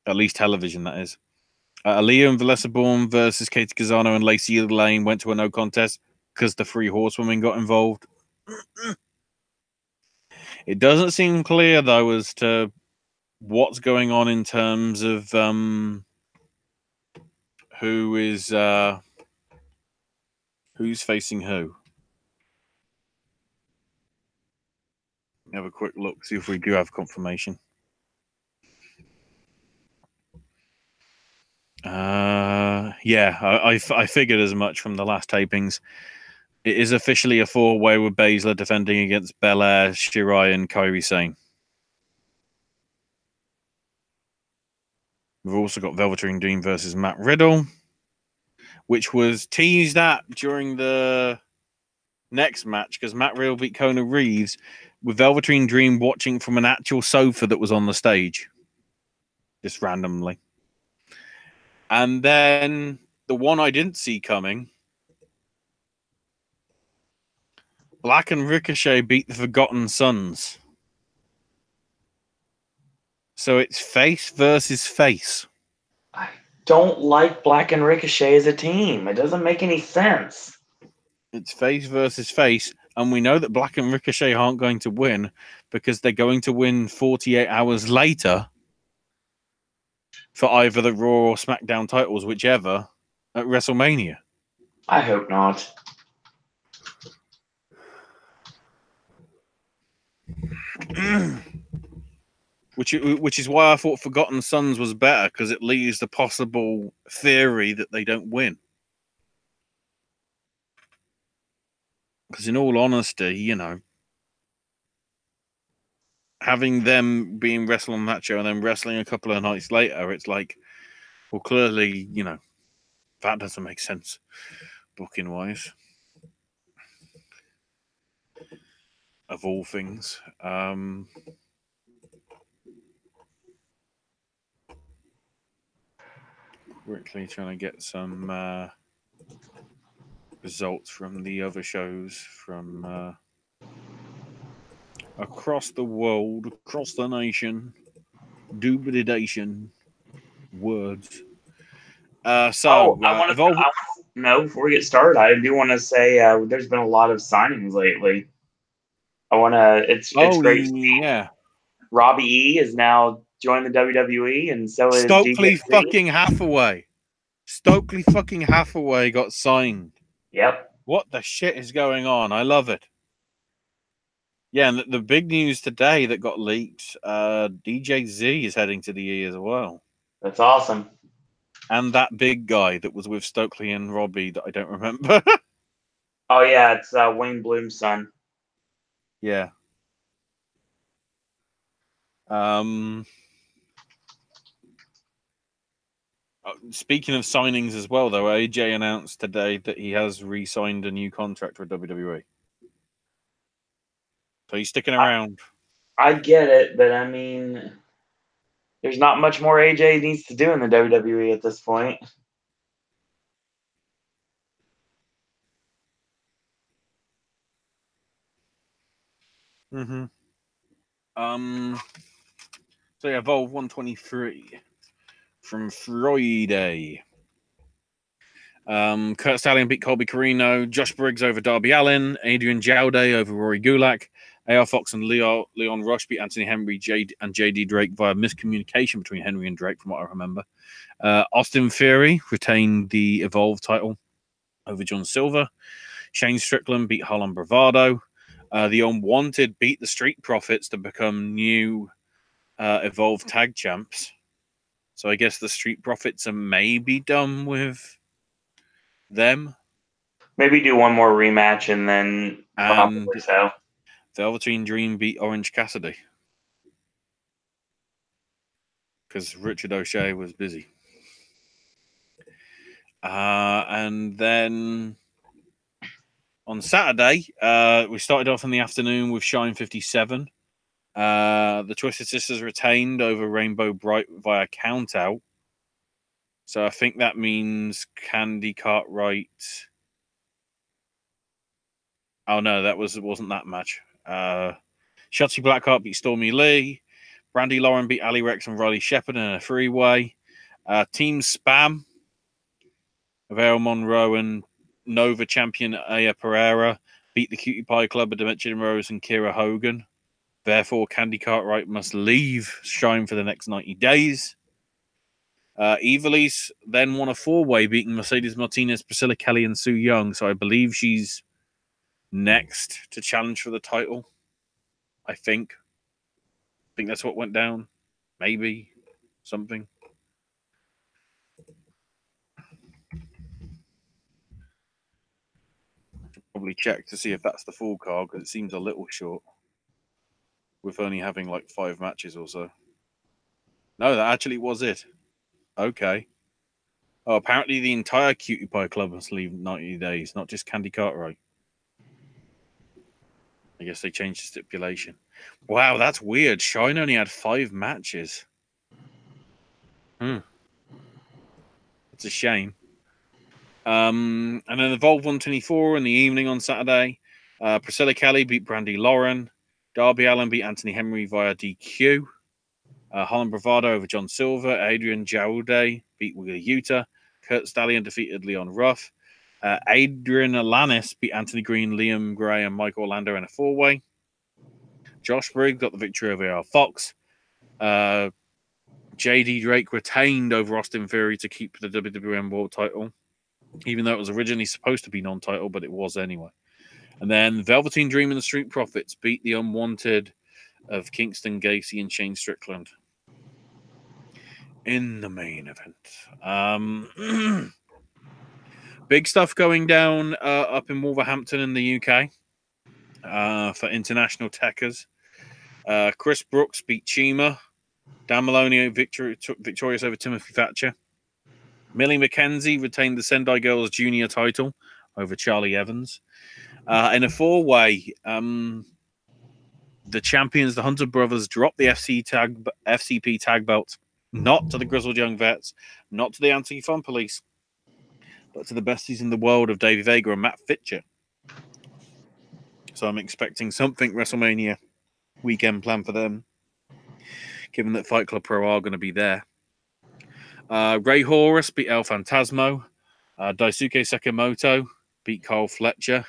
At least television, that is. Aaliyah and Vanessa Bourne versus Katie Kazano and Lacey Lane went to a no contest because the three horsewomen got involved. It doesn't seem clear, though, as to what's going on in terms of who's facing who. Have a quick look, see if we do have confirmation. I figured as much from the last tapings. It is officially a four-way with Baszler defending against Belair, Shirai, and Kairi Sane. We've also got Velveteen Dream versus Matt Riddle, which was teased at during the next match because Matt Riddle beat Kona Reeves with Velveteen Dream watching from an actual sofa that was on the stage. Just randomly. And then the one I didn't see coming, Black and Ricochet beat the Forgotten Sons. So it's face versus face. I don't like Black and Ricochet as a team. It doesn't make any sense. It's face versus face, and we know that Black and Ricochet aren't going to win because they're going to win 48 hours later for either the Raw or SmackDown titles, whichever, at WrestleMania. I hope not. Which is why I thought Forgotten Sons was better, because it leaves the possible theory that they don't win. Because in all honesty, you know, having them being wrestled on that show and then wrestling a couple of nights later, it's like, well, clearly, you know, that doesn't make sense booking wise. Of all things. Quickly trying to get some results from the other shows from across the world, across the nation, doobity-dation, words. Evolve. Before we get started, I do want to say there's been a lot of signings lately. It's great. Yeah. Robbie E is now joined the WWE, and so is Stokely fucking Hathaway. Stokely fucking Hathaway got signed. Yep. What the shit is going on? I love it. Yeah, and the big news today that got leaked, DJ Z is heading to the E as well. That's awesome. And that big guy that was with Stokely and Robbie that I don't remember. Oh, yeah, it's Wayne Bloom's son. Yeah. Speaking of signings as well, though, AJ announced today that he has re-signed a new contract with WWE. So he's sticking around. I get it, but I mean, there's not much more AJ needs to do in the WWE at this point. Mm-hmm. So yeah, Evolve 123 from Friday. Kurt Stallion beat Colby Carino, Josh Briggs over Darby Allin, Adrian Jaude over Rory Gulak, AR Fox and Leon Rush beat Anthony Henry and JD Drake via miscommunication between Henry and Drake, from what I remember. Austin Theory retained the Evolve title over John Silver. Shane Strickland beat Harlem Bravado. The Unwanted beat the Street Profits to become new Evolve tag champs. So I guess the Street Profits are maybe done with them. Maybe do one more rematch and then probably so. Velveteen Dream beat Orange Cassidy because Richard O'Shea was busy. And then on Saturday, we started off in the afternoon with Shine 57. The Twisted Sisters retained over Rainbow Bright via countout. So I think that means Candy Cartwright. Oh no, it wasn't that match. Shotzi Blackheart beat Stormy Lee. Brandy Lauren beat Ali Rex and Riley Shepard in a three-way. Team Spam of Errol Monroe and Nova champion Aya Pereira beat the Cutie Pie Club of Demetri Rose and Kira Hogan. Therefore, Candy Cartwright must leave Shine for the next 90 days. Evilise then won a four-way, beating Mercedes Martinez, Priscilla Kelly, and Sue Young. So I believe she's next to challenge for the title. I think that's what went down. Maybe something. Probably check to see if that's the full card, because it seems a little short with only having like 5 matches or so. No, that actually was it. Okay. Oh, apparently the entire Cutie Pie Club must leave 90 days, not just Candy Cartwright. I guess they changed the stipulation. Wow, that's weird. Shine only had 5 matches. It's a shame. And then Evolve 124 in the evening on Saturday. Priscilla Kelly beat Brandy Lauren. Darby Allin beat Anthony Henry via DQ. Harlem Bravado over John Silver. Adrian Jaude beat Wheeler Yuta. Kurt Stallion defeated Leon Ruff. Adrian Alanis beat Anthony Green, Liam Gray, and Mike Orlando in a 4-way. Josh Briggs got the victory over AR Fox. JD Drake retained over Austin Theory to keep the WWM World title, even though it was originally supposed to be non-title, but it was anyway. And then Velveteen Dream and the Street Profits beat the Unwanted of Kingston Gacy and Shane Strickland in the main event. Big stuff going down up in Wolverhampton in the UK for international techers. Chris Brooks beat Chima. Dan Maloney victorious over Timothy Thatcher. Millie McKenzie retained the Sendai Girls Junior title over Charlie Evans. In a four-way, the champions, the Hunter Brothers, dropped the FCP tag belts, not to the Grizzled Young Vets, not to the Anti-Fun Police, but to the besties in the world of Davey Vega and Matt Fitcher. So I'm expecting something WrestleMania weekend planned for them, given that Fight Club Pro are going to be there. Ray Horus beat El Fantasmo. Daisuke Sekimoto beat Carl Fletcher.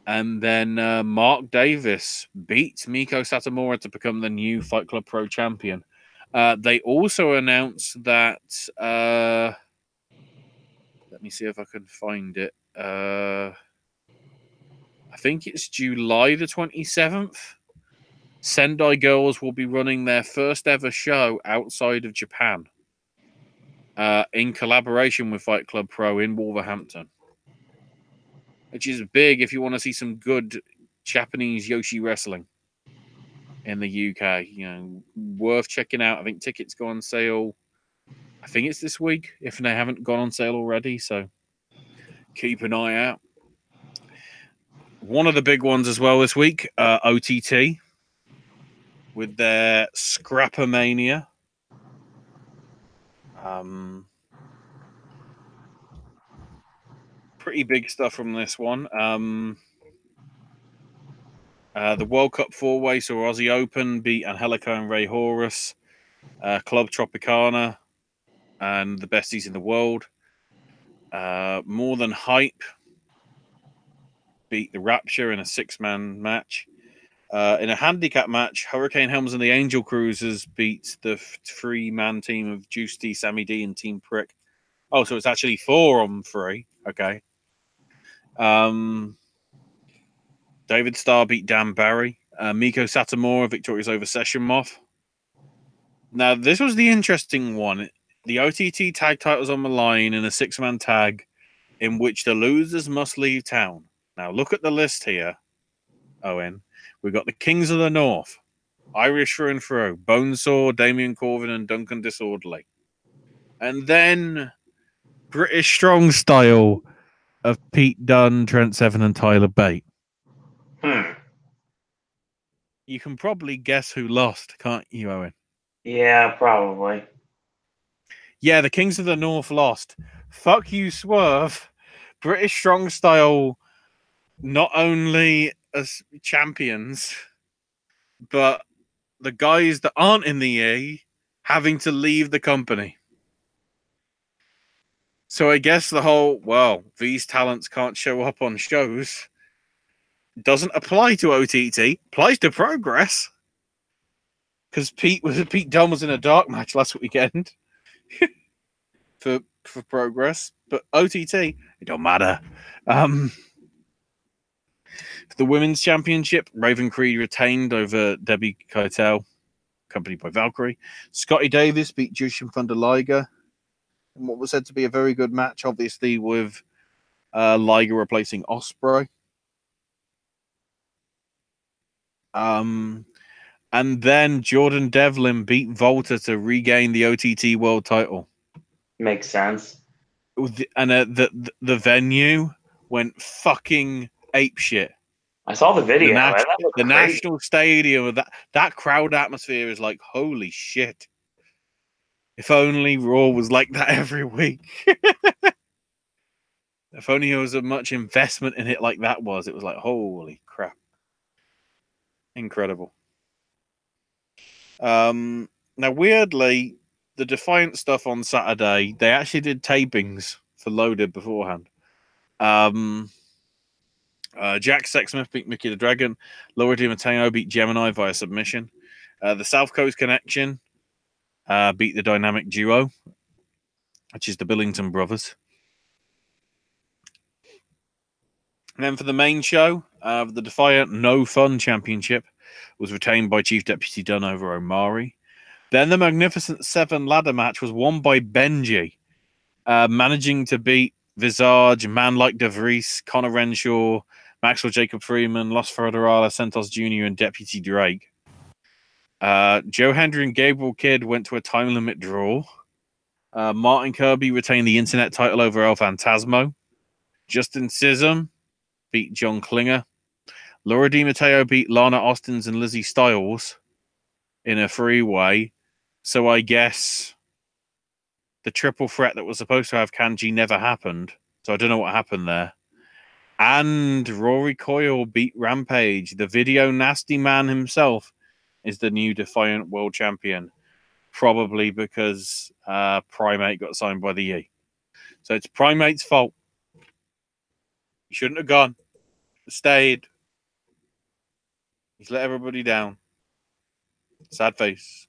And then Mark Davis beat Miko Satomura to become the new Fight Club Pro champion. They also announced that... let me see if I can find it. I think it's July the 27th. Sendai Girls will be running their first ever show outside of Japan in collaboration with Fight Club Pro in Wolverhampton, which is big if you want to see some good Japanese Yoshi wrestling in the UK. You know, worth checking out. I think tickets go on sale. I think it's this week if they haven't gone on sale already. So keep an eye out. One of the big ones as well this week, OTT with their Scrapper Mania. Pretty big stuff from this one. The World Cup four-way saw Aussie Open beat Angelico and Ray Horus, Club Tropicana, and the besties in the world. More Than Hype beat the Rapture in a six-man match. In a handicap match, Hurricane Helms and the Angel Cruisers beat the three-man team of Juice D, Sammy D, and Team Prick. Oh, so it's actually 4-on-3. Okay. David Starr beat Dan Barry. Miko Satomura victorious over Session Moth. Now, this was the interesting one. The OTT tag titles on the line in a six-man tag in which the losers must leave town. Now, look at the list here, Owen. We've got the Kings of the North, Irish through and through, Bonesaw, Damian Corvin, and Duncan Disorderly. And then British Strong Style of Pete Dunne, Trent Seven, and Tyler Bate. You can probably guess who lost, can't you, Owen? Yeah, probably. Yeah, the Kings of the North lost. Fuck you, Swerve. British Strong Style, not only as champions, but the guys that aren't in the E having to leave the company. So I guess the whole, well, these talents can't show up on shows doesn't apply to OTT, applies to Progress. Because Pete Dunne was in a dark match last weekend for Progress, but OTT, it don't matter. For the Women's Championship, Raven Creed retained over Debbie Keitel, accompanied by Valkyrie. Scotty Davis beat Jushin Thunder Liger in what was said to be a very good match, obviously with Liger replacing Ospreay. And then Jordan Devlin beat Volta to regain the OTT World title. Makes sense. And the venue went fucking apeshit. I saw the video. The National Stadium, that crowd atmosphere is like, holy shit. If only Raw was like that every week. If only there was as much investment in it like that was. It was like, holy crap. Incredible. Now, weirdly, the Defiant stuff on Saturday, they actually did tapings for Loaded beforehand. Jack Sexsmith beat Mickey the Dragon. Laura DiMatteo beat Gemini via submission. The South Coast Connection beat the Dynamic Duo, which is the Billington Brothers. And then for the main show, the Defiant No Fun Championship, was retained by Chief Deputy Dunn over Omari. Then the Magnificent Seven ladder match was won by Benji, managing to beat Visage, Man Like DeVries, Connor Renshaw, Maxwell Jacob Freeman, Los Federales, Santos Jr., and Deputy Drake. Joe Hendry and Gabriel Kidd went to a time limit draw. Martin Kirby retained the internet title over El Fantasmo. Justin Sism beat John Klinger. Laura Di Matteo beat Lana Ostins and Lizzie Styles in a freeway. So I guess the triple threat that was supposed to have Kanji never happened. So I don't know what happened there. And Rory Coyle beat Rampage. The Video Nasty Man himself is the new Defiant World Champion. Probably because Primate got signed by the E. So it's Primate's fault. He shouldn't have gone. Stayed. He's let everybody down. Sad face.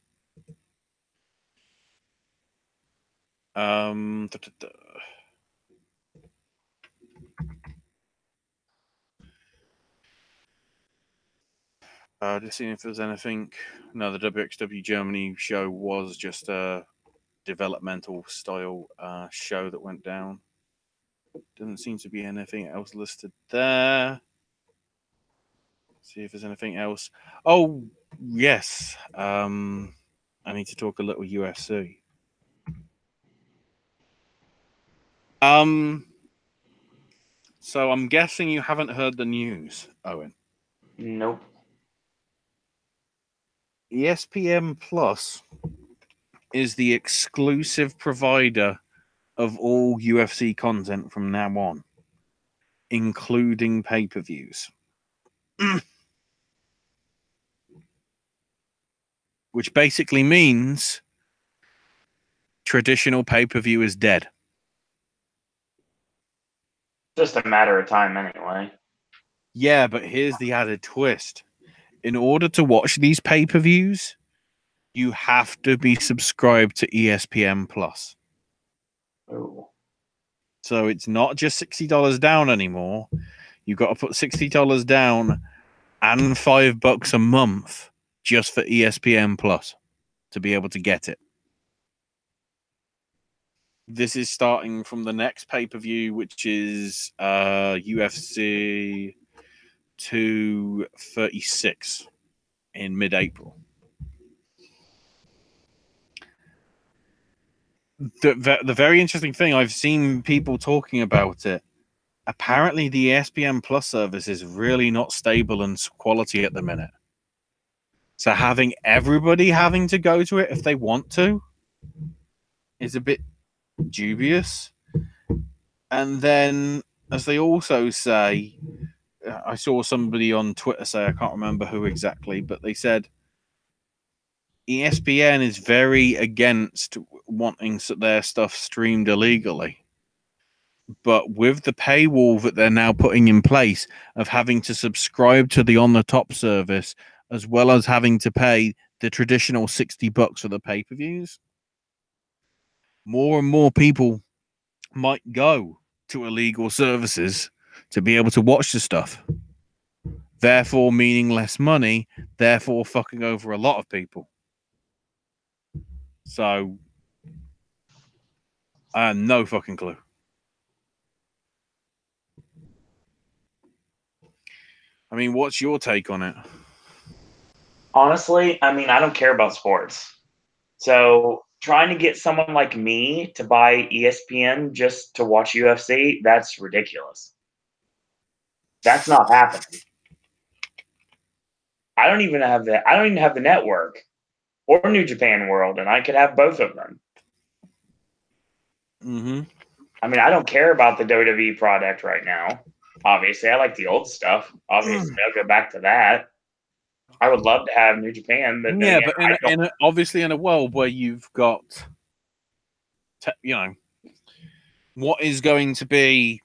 Just seeing if there's anything. No, the WXW Germany show was just a developmental style show that went down. Doesn't seem to be anything else listed there. See if there's anything else. Oh, yes. I need to talk a little UFC. So I'm guessing you haven't heard the news, Owen. Nope. ESPN Plus is the exclusive provider of all UFC content from now on, including pay-per-views. Which basically means traditional pay-per-view is dead. Just a matter of time anyway. Yeah, but here's the added twist. In order to watch these pay-per-views, you have to be subscribed to ESPN Plus. Ooh. So it's not just $60 down anymore. You've got to put $60 down and $5 a month just for ESPN Plus to be able to get it. This is starting from the next pay-per-view, which is UFC 236 in mid-April. The very interesting thing, I've seen people talking about it. Apparently, the ESPN Plus service is really not stable and quality at the minute. So having everybody having to go to it if they want to is a bit dubious. And then, as they also say, I saw somebody on Twitter say, I can't remember who exactly, but they said ESPN is very against wanting their stuff streamed illegally. But with the paywall that they're now putting in place of having to subscribe to the on-the-top service, as well as having to pay the traditional $60 for the pay-per-views, more and more people might go to illegal services to be able to watch the stuff. Therefore, meaning less money, therefore fucking over a lot of people. So, I have no fucking clue. I mean, what's your take on it? Honestly, I mean, I don't care about sports. So trying to get someone like me to buy ESPN just to watch UFC, that's ridiculous. That's not happening. I don't even have the network or New Japan World, and I could have both of them. Mm-hmm. I mean, I don't care about the WWE product right now. Obviously, I like the old stuff. Obviously, I'll go back to that. I would love to have New Japan, but yeah, but obviously in a world where you've got, what is going to be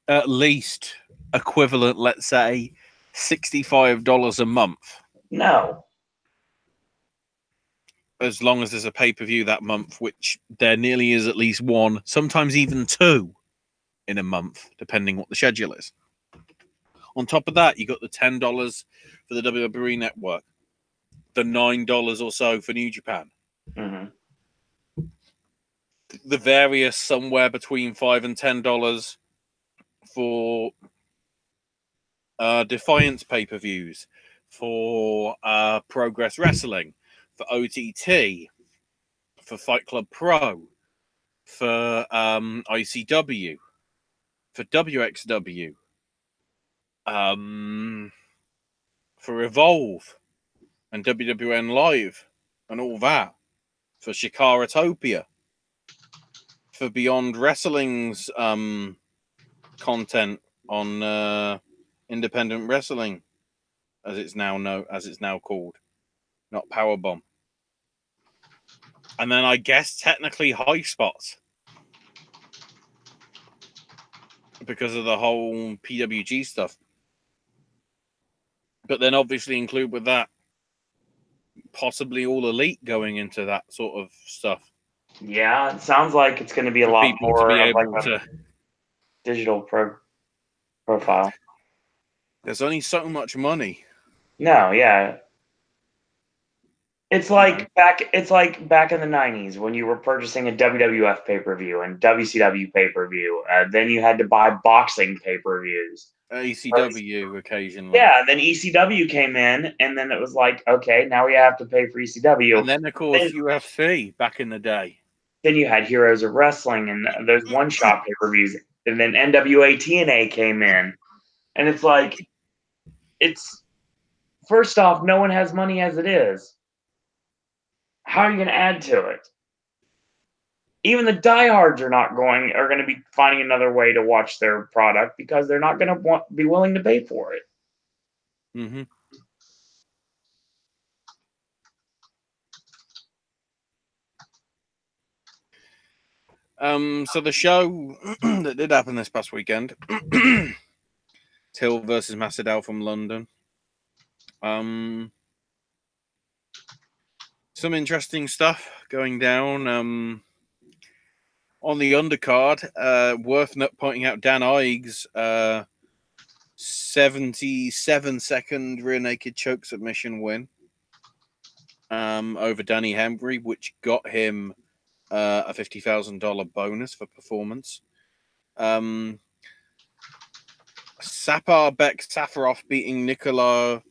at least equivalent, let's say, $65 a month. No. As long as there's a pay-per-view that month, which there nearly is at least one, sometimes even two in a month, depending what the schedule is. On top of that, you got the $10 for the WWE Network, the $9 or so for New Japan, the various somewhere between $5 and $10 for Defiance pay-per-views, for Progress Wrestling, for OTT, for Fight Club Pro, for ICW, for WXW, for Evolve and WWN Live and all that, for Shikaratopia, for Beyond Wrestling's content on Independent Wrestling, as it's now called, not Powerbomb. And then I guess technically High Spots, because of the whole PWG stuff. But then obviously include with that possibly All Elite going into that sort of stuff. Yeah, it sounds like it's going to be a lot more of like a digital profile. There's only so much money. No, yeah. It's like back in the 90s when you were purchasing a WWF pay-per-view and WCW pay-per-view. Then you had to buy boxing pay-per-views. ECW occasionally. Yeah, then ECW came in, and then it was like, okay, now we have to pay for ECW. And then, of course, UFC back in the day. Then you had Heroes of Wrestling and those one-shot pay-per-views. And then NWA TNA came in. And it's like, first off, no one has money as it is. How are you going to add to it? Even the diehards are going to be finding another way to watch their product because they're not going to be willing to pay for it. Mm-hmm. So the show that did happen this past weekend, Till versus Masvidal from London. Some interesting stuff going down. On the undercard, worth pointing out Dan Ives' 77-second rear naked choke submission win over Danny Henry, which got him a $50,000 bonus for performance. Sapar Bek Safarov beating Nikola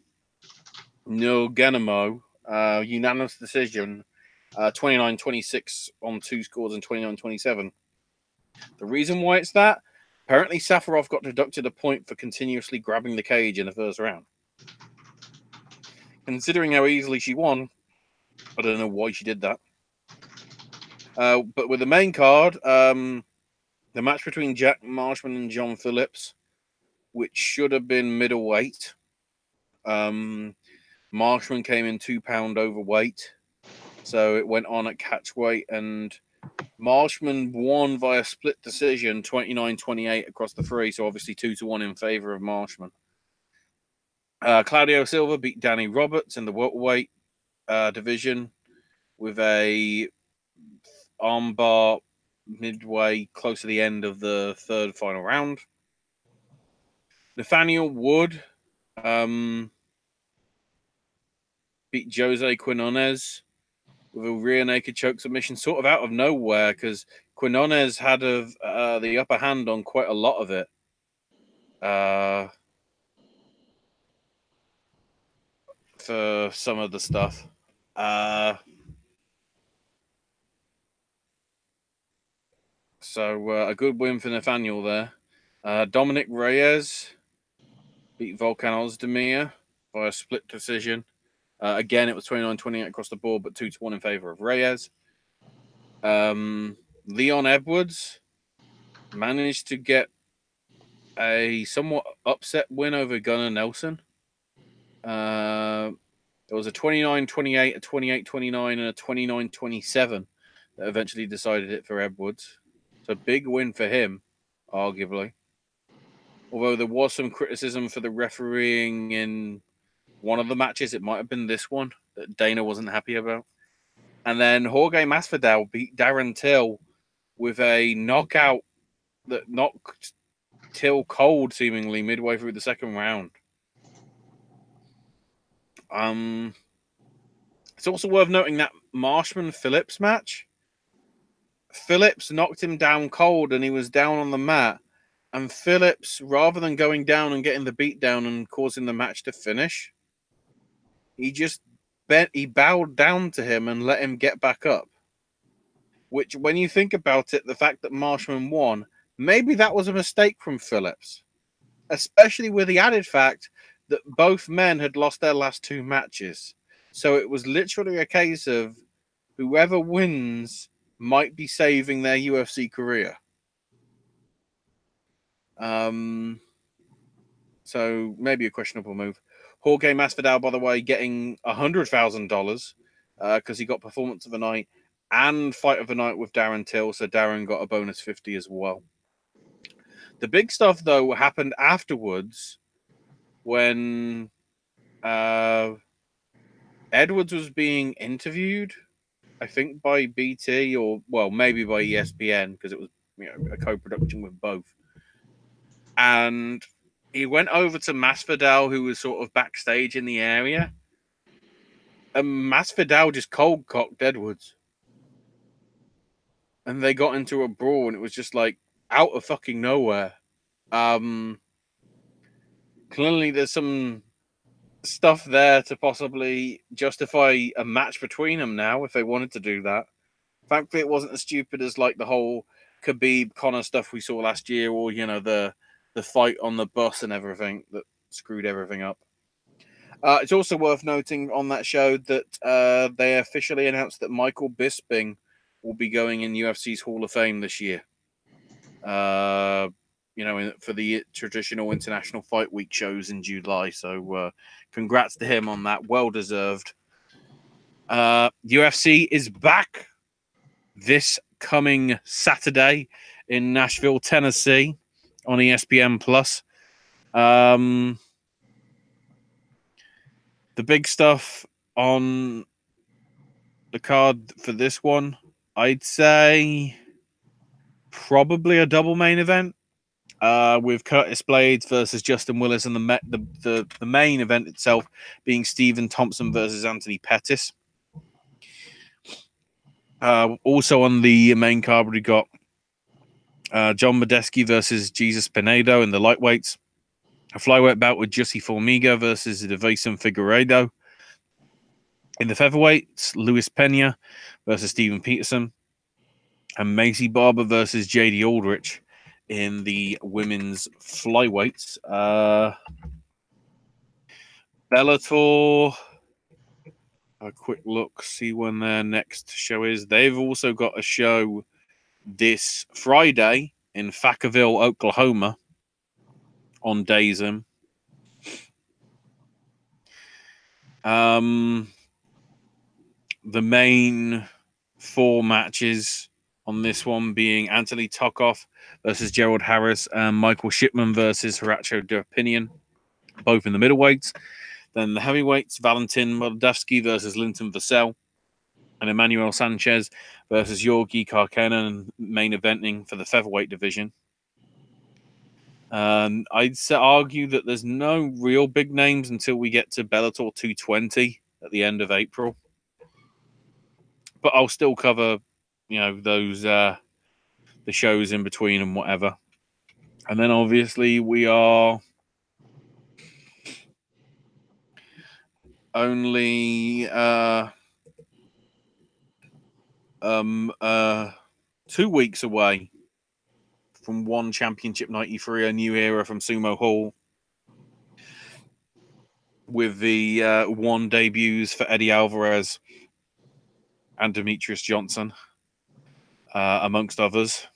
Nurgenimo, unanimous decision, 29-26 on 2 scores and 29-27. The reason why it's that, apparently Safarov got deducted a point for continuously grabbing the cage in the first round. Considering how easily she won, I don't know why she did that. But with the main card, the match between Jack Marshman and John Phillips, which should have been middleweight. Marshman came in 2 pound overweight, so it went on at catchweight, and Marshman won via split decision, 29-28 across the 3, so obviously 2-1 in favor of Marshman. Claudio Silva beat Danny Roberts in the welterweight division with a armbar midway, close to the end of the third final round. Nathaniel Wood beat Jose Quinones with a rear naked choke submission, sort of out of nowhere, because Quinones had the upper hand on quite a lot of it. For some of the stuff. So a good win for Nathaniel there. Dominic Reyes beat Volkan Ozdemir by a split decision. Again, it was 29-28 across the board, but 2-1 in favor of Reyes. Leon Edwards managed to get a somewhat upset win over Gunnar Nelson. There was a 29-28, a 28-29, and a 29-27 that eventually decided it for Edwards. So big win for him, arguably. Although there was some criticism for the refereeing in one of the matches. It might have been this one that Dana wasn't happy about. And then Jorge Masvidal beat Darren Till with a knockout that knocked Till cold, seemingly midway through the second round. It's also worth noting that Marshman-Phillips match. Phillips knocked him down cold and he was down on the mat. And Phillips, rather than going down and getting the beat down and causing the match to finish, he bowed down to him and let him get back up. Which, when you think about it, the fact that Marshman won, maybe that was a mistake from Phillips. Especially with the added fact that both men had lost their last two matches. So it was literally a case of whoever wins might be saving their UFC career. So maybe a questionable move. Jorge Masvidal, by the way, getting $100,000 because he got Performance of the Night and Fight of the Night with Darren Till. So Darren got a bonus 50 as well. The big stuff, though, happened afterwards when Edwards was being interviewed, I think by BT or, well, maybe by ESPN because it was a co-production with both. And he went over to Masvidal, who was sort of backstage in the area. And Masvidal just cold-cocked Edwards. And they got into a brawl, and it was just like out of fucking nowhere. Clearly, there's some stuff there to possibly justify a match between them now if they wanted to do that. Thankfully, it wasn't as stupid as like the whole Khabib Conor stuff we saw last year, or the fight on the bus and everything that screwed everything up. It's also worth noting on that show that they officially announced that Michael Bisping will be going in UFC's Hall of Fame this year. For the traditional International Fight Week shows in July. So congrats to him on that. Well deserved. UFC is back this coming Saturday in Nashville, Tennessee on ESPN Plus. The big stuff on the card for this one, I'd say probably a double main event. With Curtis Blades versus Justin Willis, and the main event itself being Stephen Thompson versus Anthony Pettis. Also on the main card, we got John Medeski versus Jesus Pinedo in the lightweights. A flyweight bout with Jussi Formiga versus Davison Figueiredo. In the featherweights, Luis Pena versus Steven Peterson. And Macy Barber versus JD Aldrich in the women's flyweights. Bellator, a quick look, see when their next show is. They've also got a show this Friday in Vacaville, Oklahoma on DAZN. The main four matches on this one being Anthony Tokov versus Gerald Harris and Michael Shipman versus Horacio Derpinian, both in the middleweights. Then the heavyweights, Valentin Moldavsky versus Linton Vassell and Emmanuel Sanchez versus Georgi Karkanen, main eventing for the featherweight division. I'd argue that there's no real big names until we get to Bellator 220 at the end of April. But I'll still cover, those the shows in between and whatever. And then obviously we are only 2 weeks away from One Championship 93, a new era from Sumo Hall, with the One debuts for Eddie Alvarez and Demetrius Johnson, amongst others,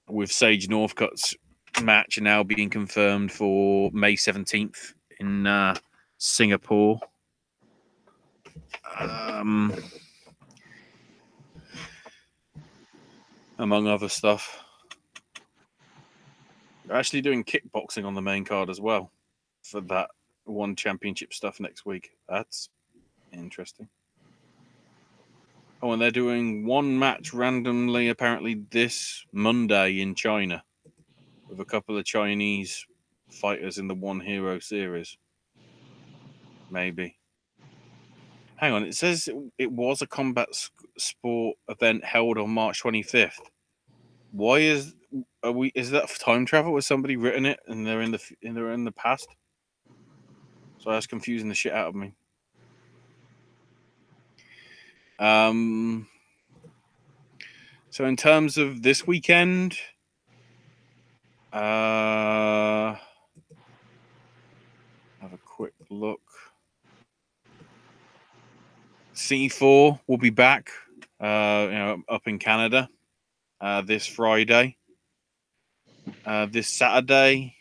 with Sage Northcutt's match now being confirmed for May 17th in Singapore. Among other stuff. They're actually doing kickboxing on the main card as well for that One Championship stuff next week. That's interesting. Oh, and they're doing one match randomly, apparently, this Monday in China with a couple of Chinese fighters in the One Hero series. Maybe. Hang on, it says it was a combat sport event held on March 25th. Why is that time travel? Has somebody written it and they're in the past? So that's confusing the shit out of me. So in terms of this weekend, have a quick look. C4 will be back, up in Canada this Friday. This Saturday,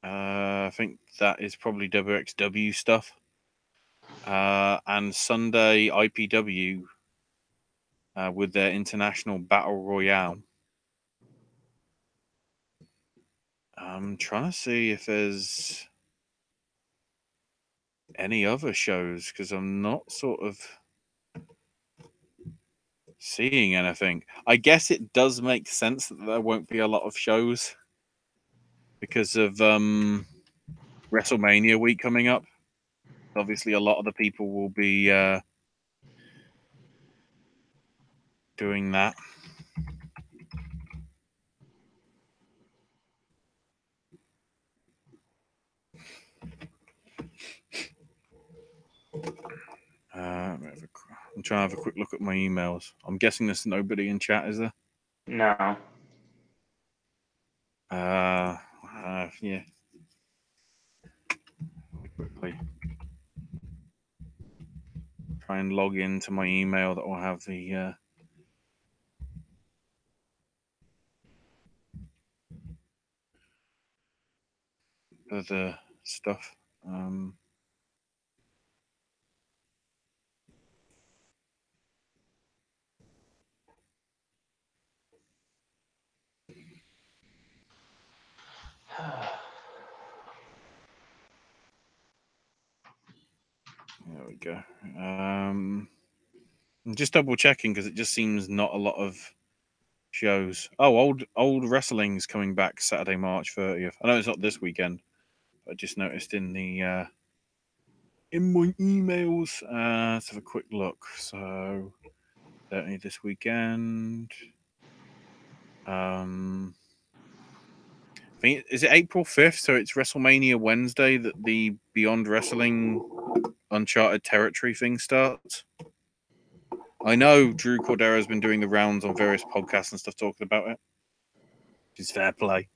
I think that is probably WXW stuff. And Sunday, IPW with their International Battle Royale. I'm trying to see if there's any other shows because I'm not sort of seeing anything. I guess it does make sense that there won't be a lot of shows because of WrestleMania week coming up. Obviously, a lot of the people will be doing that. I'm trying to have a quick look at my emails. I'm guessing there's nobody in chat, is there? No. Yeah. Quickly try and log into my email that will have the other stuff. There we go. I'm just double checking because it just seems not a lot of shows. Oh, old wrestling's coming back Saturday, March 30th. I know it's not this weekend, but I just noticed in the in my emails. Let's have a quick look. So certainly this weekend. I think is it April 5th, so it's WrestleMania Wednesday that the Beyond Wrestling Uncharted Territory thing starts. I know Drew Cordero has been doing the rounds on various podcasts and stuff talking about it. Which is fair play.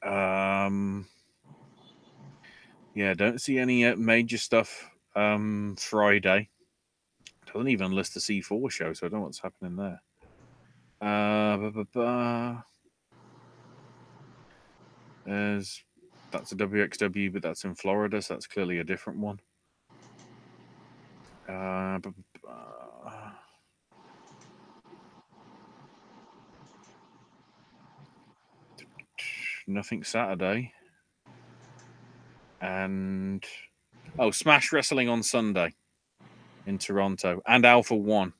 Yeah, don't see any major stuff Friday. Doesn't even list the C4 show, so I don't know what's happening there. That's a WXW, but that's in Florida, so that's clearly a different one. Nothing Saturday. And Smash Wrestling on Sunday in Toronto and Alpha One.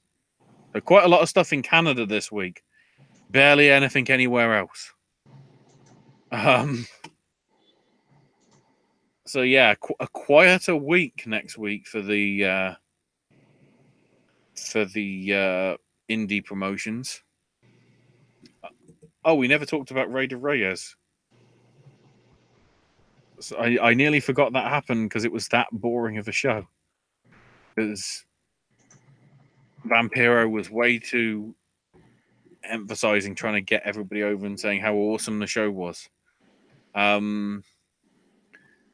So quite a lot of stuff in Canada this week. Barely anything anywhere else. So yeah, a quieter week next week for the indie promotions. Oh, we never talked about Raider Reyes. So I nearly forgot that happened because it was that boring of a show. Because Vampiro was way too emphasizing trying to get everybody over and saying how awesome the show was.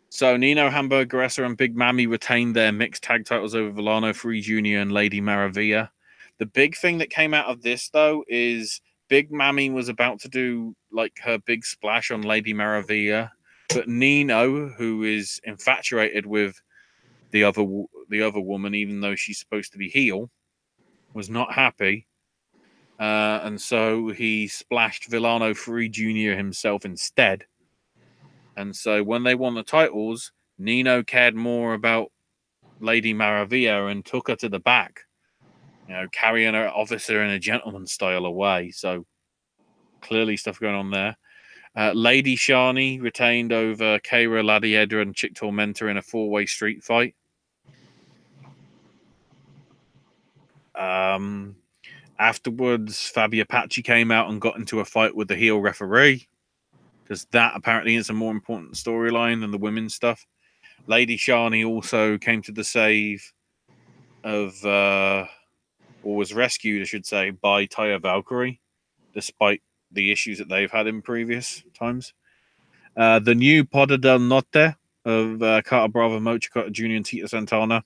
So Nino Hamburgeressa and Big Mammy retained their mixed tag titles over Villano Free Jr. and Lady Maravilla. The big thing that came out of this, though, is Big Mammy was about to do like her big splash on Lady Maravilla, but Nino, who is infatuated with the other woman, even though she's supposed to be heel, was not happy. And so he splashed Villano Free Jr. himself instead. And so when they won the titles, Nino cared more about Lady Maravilla and took her to the back. carrying an officer in a gentleman style away. So clearly stuff going on there. Lady Shani retained over Keira Ladiedra and Chick Tormentor in a 4-way street fight. Afterwards, Fabi Apache came out and got into a fight with the heel referee, because that apparently is a more important storyline than the women's stuff. Lady Shani also came to the save of, or was rescued, I should say, by Taya Valkyrie, despite the issues that they've had in previous times. The new Poder del Norte of Carter Bravo, Mochicota Jr. and Tito Santana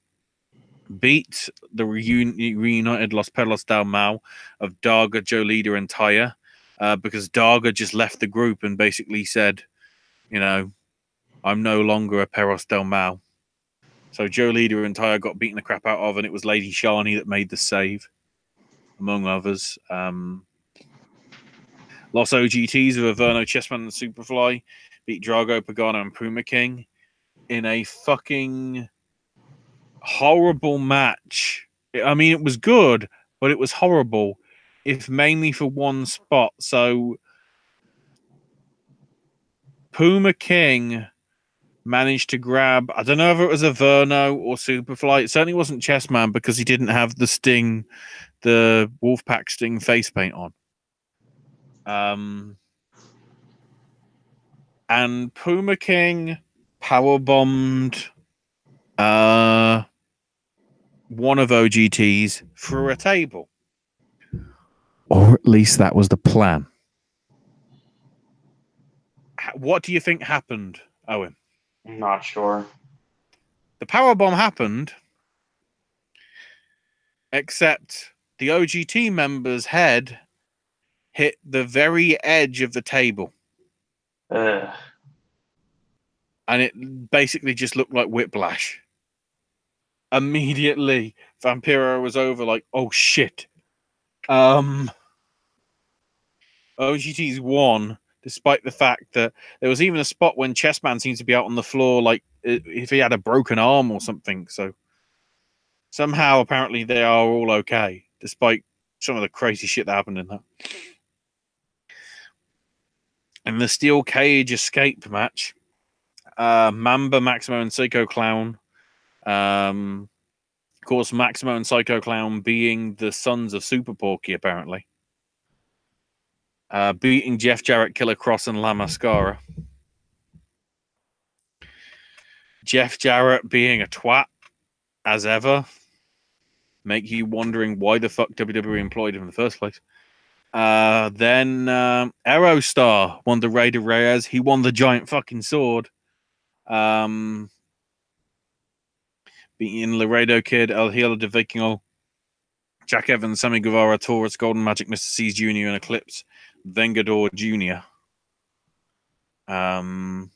beat the reunited Los Perlos del Mal of Darga, Joe Leader, and Taya, because Darga just left the group and basically said, I'm no longer a Perros del Mal. So Joe Leader and Taya got beaten the crap out of, and it was Lady Shani that made the save, among others. Los OGTs of Averno, Chessman, and Superfly beat Drago, Pagano, and Puma King in a fucking horrible match. I mean, it was good, but it was horrible, if mainly for one spot. So Puma King managed to grab, I don't know if it was Averno or Superfly. It certainly wasn't Chessman, because he didn't have the Sting, the Wolfpack Sting face paint on. And Puma King powerbombed one of OGT's through a table. Or at least that was the plan. What do you think happened, Owen? I'm not sure. The powerbomb happened, except the OGT member's head hit the very edge of the table. Ugh. And it basically just looked like whiplash. Immediately, Vampiro was over like, oh shit. OGT's won, despite the fact that there was even a spot when Chessman seemed to be out on the floor, like if he had a broken arm or something. So somehow, apparently, they are all okay, despite some of the crazy shit that happened in that. In the steel cage escape match, Mamba, Maximo, and Psycho Clown. Of course, Maximo and Psycho Clown being the sons of Super Porky, apparently. Beating Jeff Jarrett, Killer Cross, and La Mascara. Jeff Jarrett being a twat, as ever. Make you wondering why the fuck WWE employed him in the first place. Then Aerostar won the Rey de Reyes. He won the giant fucking sword. Beating Laredo Kid, El Hielo de Vikingo, Jack Evans, Sammy Guevara, Taurus, Golden Magic, Mr. C's Jr., and Eclipse, Vengador Jr. In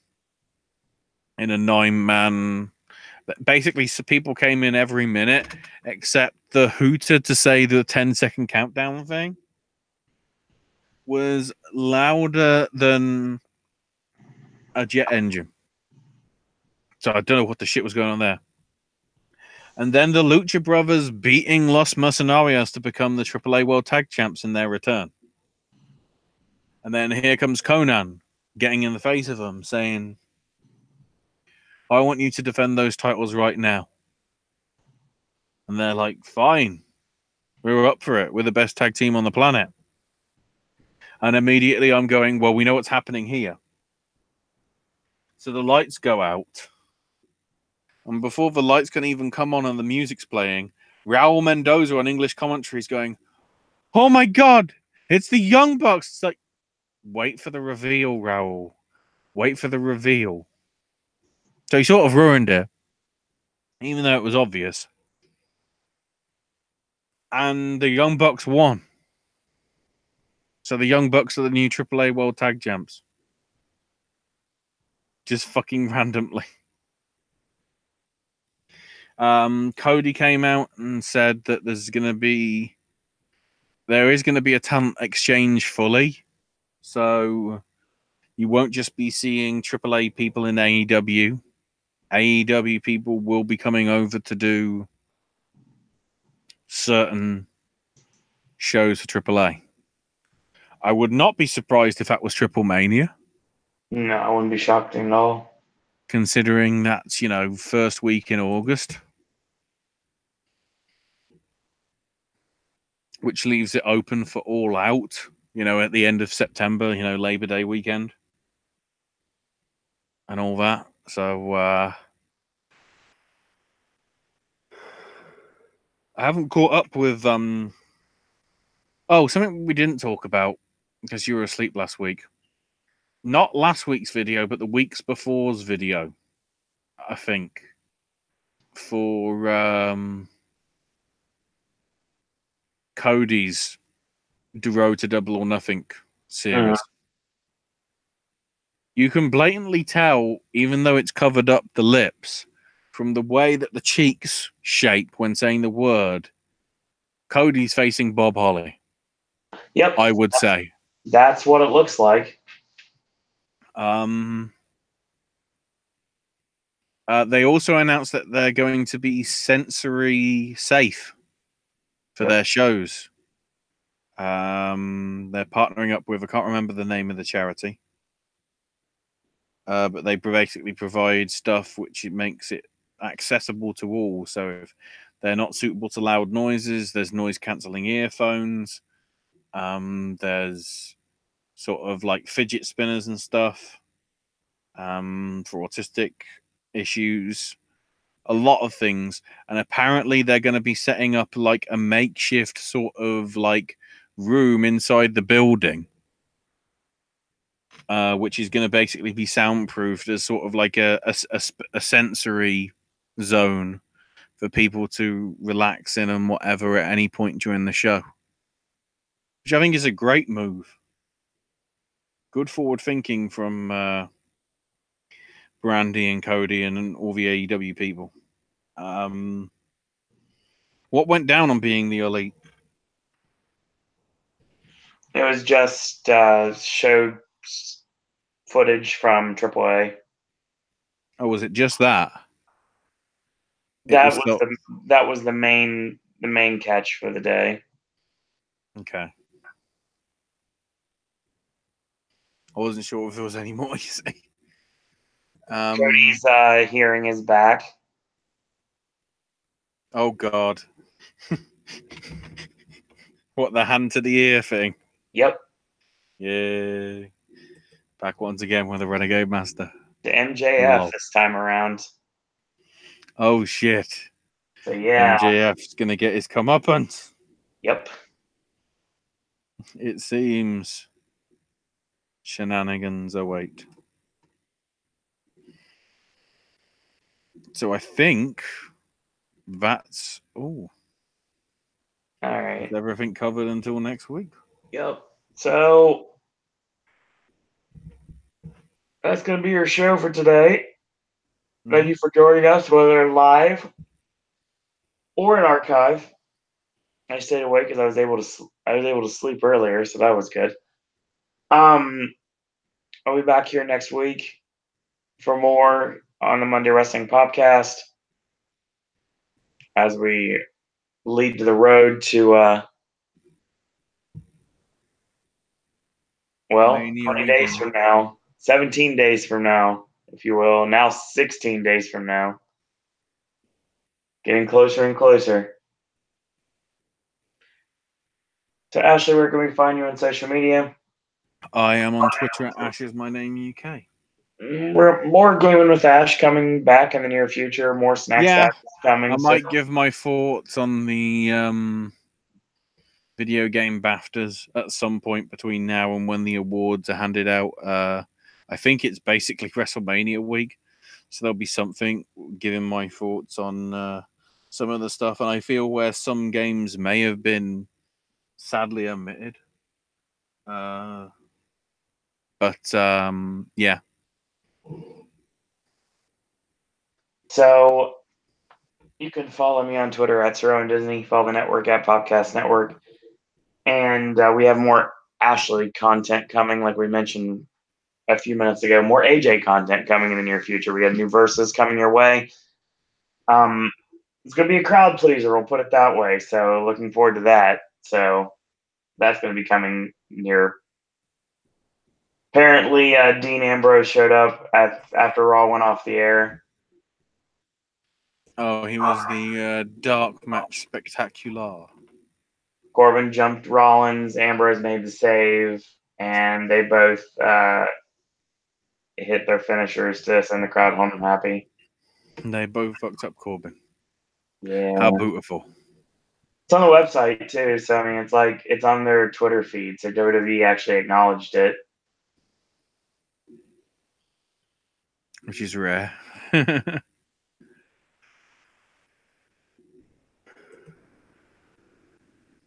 a 9-man. Basically, so people came in every minute, except the hooter to say the 10-second countdown thing was louder than a jet engine. So I don't know what the shit was going on there. And then the Lucha Brothers beating Los Mercenarios to become the AAA World Tag Champs in their return. And then here comes Conan getting in the face of them, saying, I want you to defend those titles right now. And they're like, fine. We were up for it. We're the best tag team on the planet. And immediately I'm going, well, we know what's happening here. So the lights go out. And before the lights can even come on and the music's playing, Raul Mendoza on English commentary is going, oh my God, it's the Young Bucks. It's like, wait for the reveal, Raul. Wait for the reveal. So he sort of ruined it, even though it was obvious. And the Young Bucks won. So the Young Bucks are the new AAA World Tag Champs. Just fucking randomly. Cody came out and said that there is going to be a talent exchange fully. So you won't just be seeing AAA people in AEW. AEW people will be coming over to do certain shows for AAA. I would not be surprised if that was Triple Mania. No, I wouldn't be shocked at all. Considering that's, first week in August. Which leaves it open for All Out, at the end of September, Labor Day weekend. And all that. So, I haven't caught up with, something we didn't talk about, because you were asleep last week. Not last week's video, but the week's before's video, I think. For, Cody's The Road to Double or Nothing series. You can blatantly tell, even though it's covered up the lips, from the way that the cheeks shape when saying the word, Cody's facing Bob Holly. Yep. I would say. That's what it looks like. They also announced that they're going to be sensory safe for their shows. They're partnering up with, I can't remember the name of the charity. But they basically provide stuff which it makes it accessible to all. So if they're not suitable to loud noises, there's noise cancelling earphones. There's sort of like fidget spinners and stuff for autistic issues. A lot of things. And apparently they're going to be setting up like a makeshift sort of like room inside the building. Which is going to basically be soundproofed as sort of like a sensory zone for people to relax in and whatever at any point during the show. Which I think is a great move. Good forward thinking from Brandy and Cody and all the AEW people. What went down on Being the Elite? It was just showed footage from AAA. Oh, was it just that? That was the main catch for the day. Okay. I wasn't sure if there was any more, you see. Cody's hearing is back. Oh, God. What, the hand to the ear thing? Yep. Yeah. Back once again with the Renegade Master. The MJF this time around. Oh, shit. So, yeah. MJF's going to get his comeuppance. Yep. It seems. Shenanigans await. So I think that's all right. Is everything covered until next week? Yep. So that's going to be your show for today. Thank you for joining us, whether live or in archive. I stayed awake because I was able to sleep earlier, so that was good. I'll be back here next week for more on the Monday Wrestling Popcast as we lead to the road to 20 days from now, 17 days from now, if you will. Now 16 days from now. Getting closer and closer. So, Ashley, where can we find you on social media? I am on Twitter at Ash is my name UK. We're more Gaming with Ash coming back in the near future. More Snack coming. I might give my thoughts on the video game BAFTAs at some point between now and when the awards are handed out. I think it's basically WrestleMania week, so there'll be something giving my thoughts on some of the stuff. And I feel where some games may have been sadly omitted. Yeah. So you can follow me on Twitter at Sir Owen Disney. Follow the network at Popcast Network. And we have more Ashley content coming, like we mentioned a few minutes ago. More AJ content coming in the near future. We got new verses coming your way. It's going to be a crowd pleaser, we'll put it that way. So looking forward to that. So that's going to be coming near. Apparently, Dean Ambrose showed up after Raw went off the air. Oh, he was the dark match spectacular. Corbin jumped Rollins. Ambrose made the save, and they both hit their finishers to send the crowd home happy. And they both fucked up Corbin. Yeah. How beautiful. It's on the website too, so I mean, it's on their Twitter feed. So WWE actually acknowledged it, which is rare.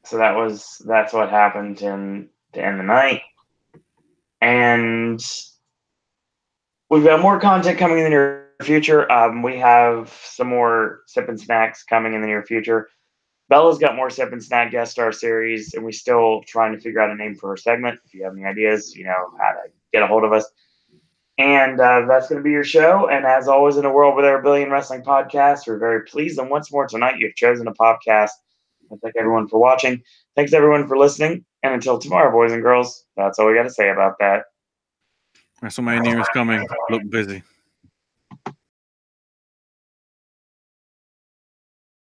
So that's what happened to end the night, and we've got more content coming in the near future. We have some more Sip and Snacks coming in the near future. Bella's got more Sip and Snack guest star series, and we're still trying to figure out a name for her segment. If you have any ideas, you know how to get a hold of us. And that's going to be your show. And as always, in a world where there are a billion wrestling podcasts, we're very pleased. And once more tonight, you've chosen a Popcast. I thank everyone for watching. Thanks everyone for listening. And until tomorrow, boys and girls, that's all we got to say about that. WrestleMania is coming. Look busy.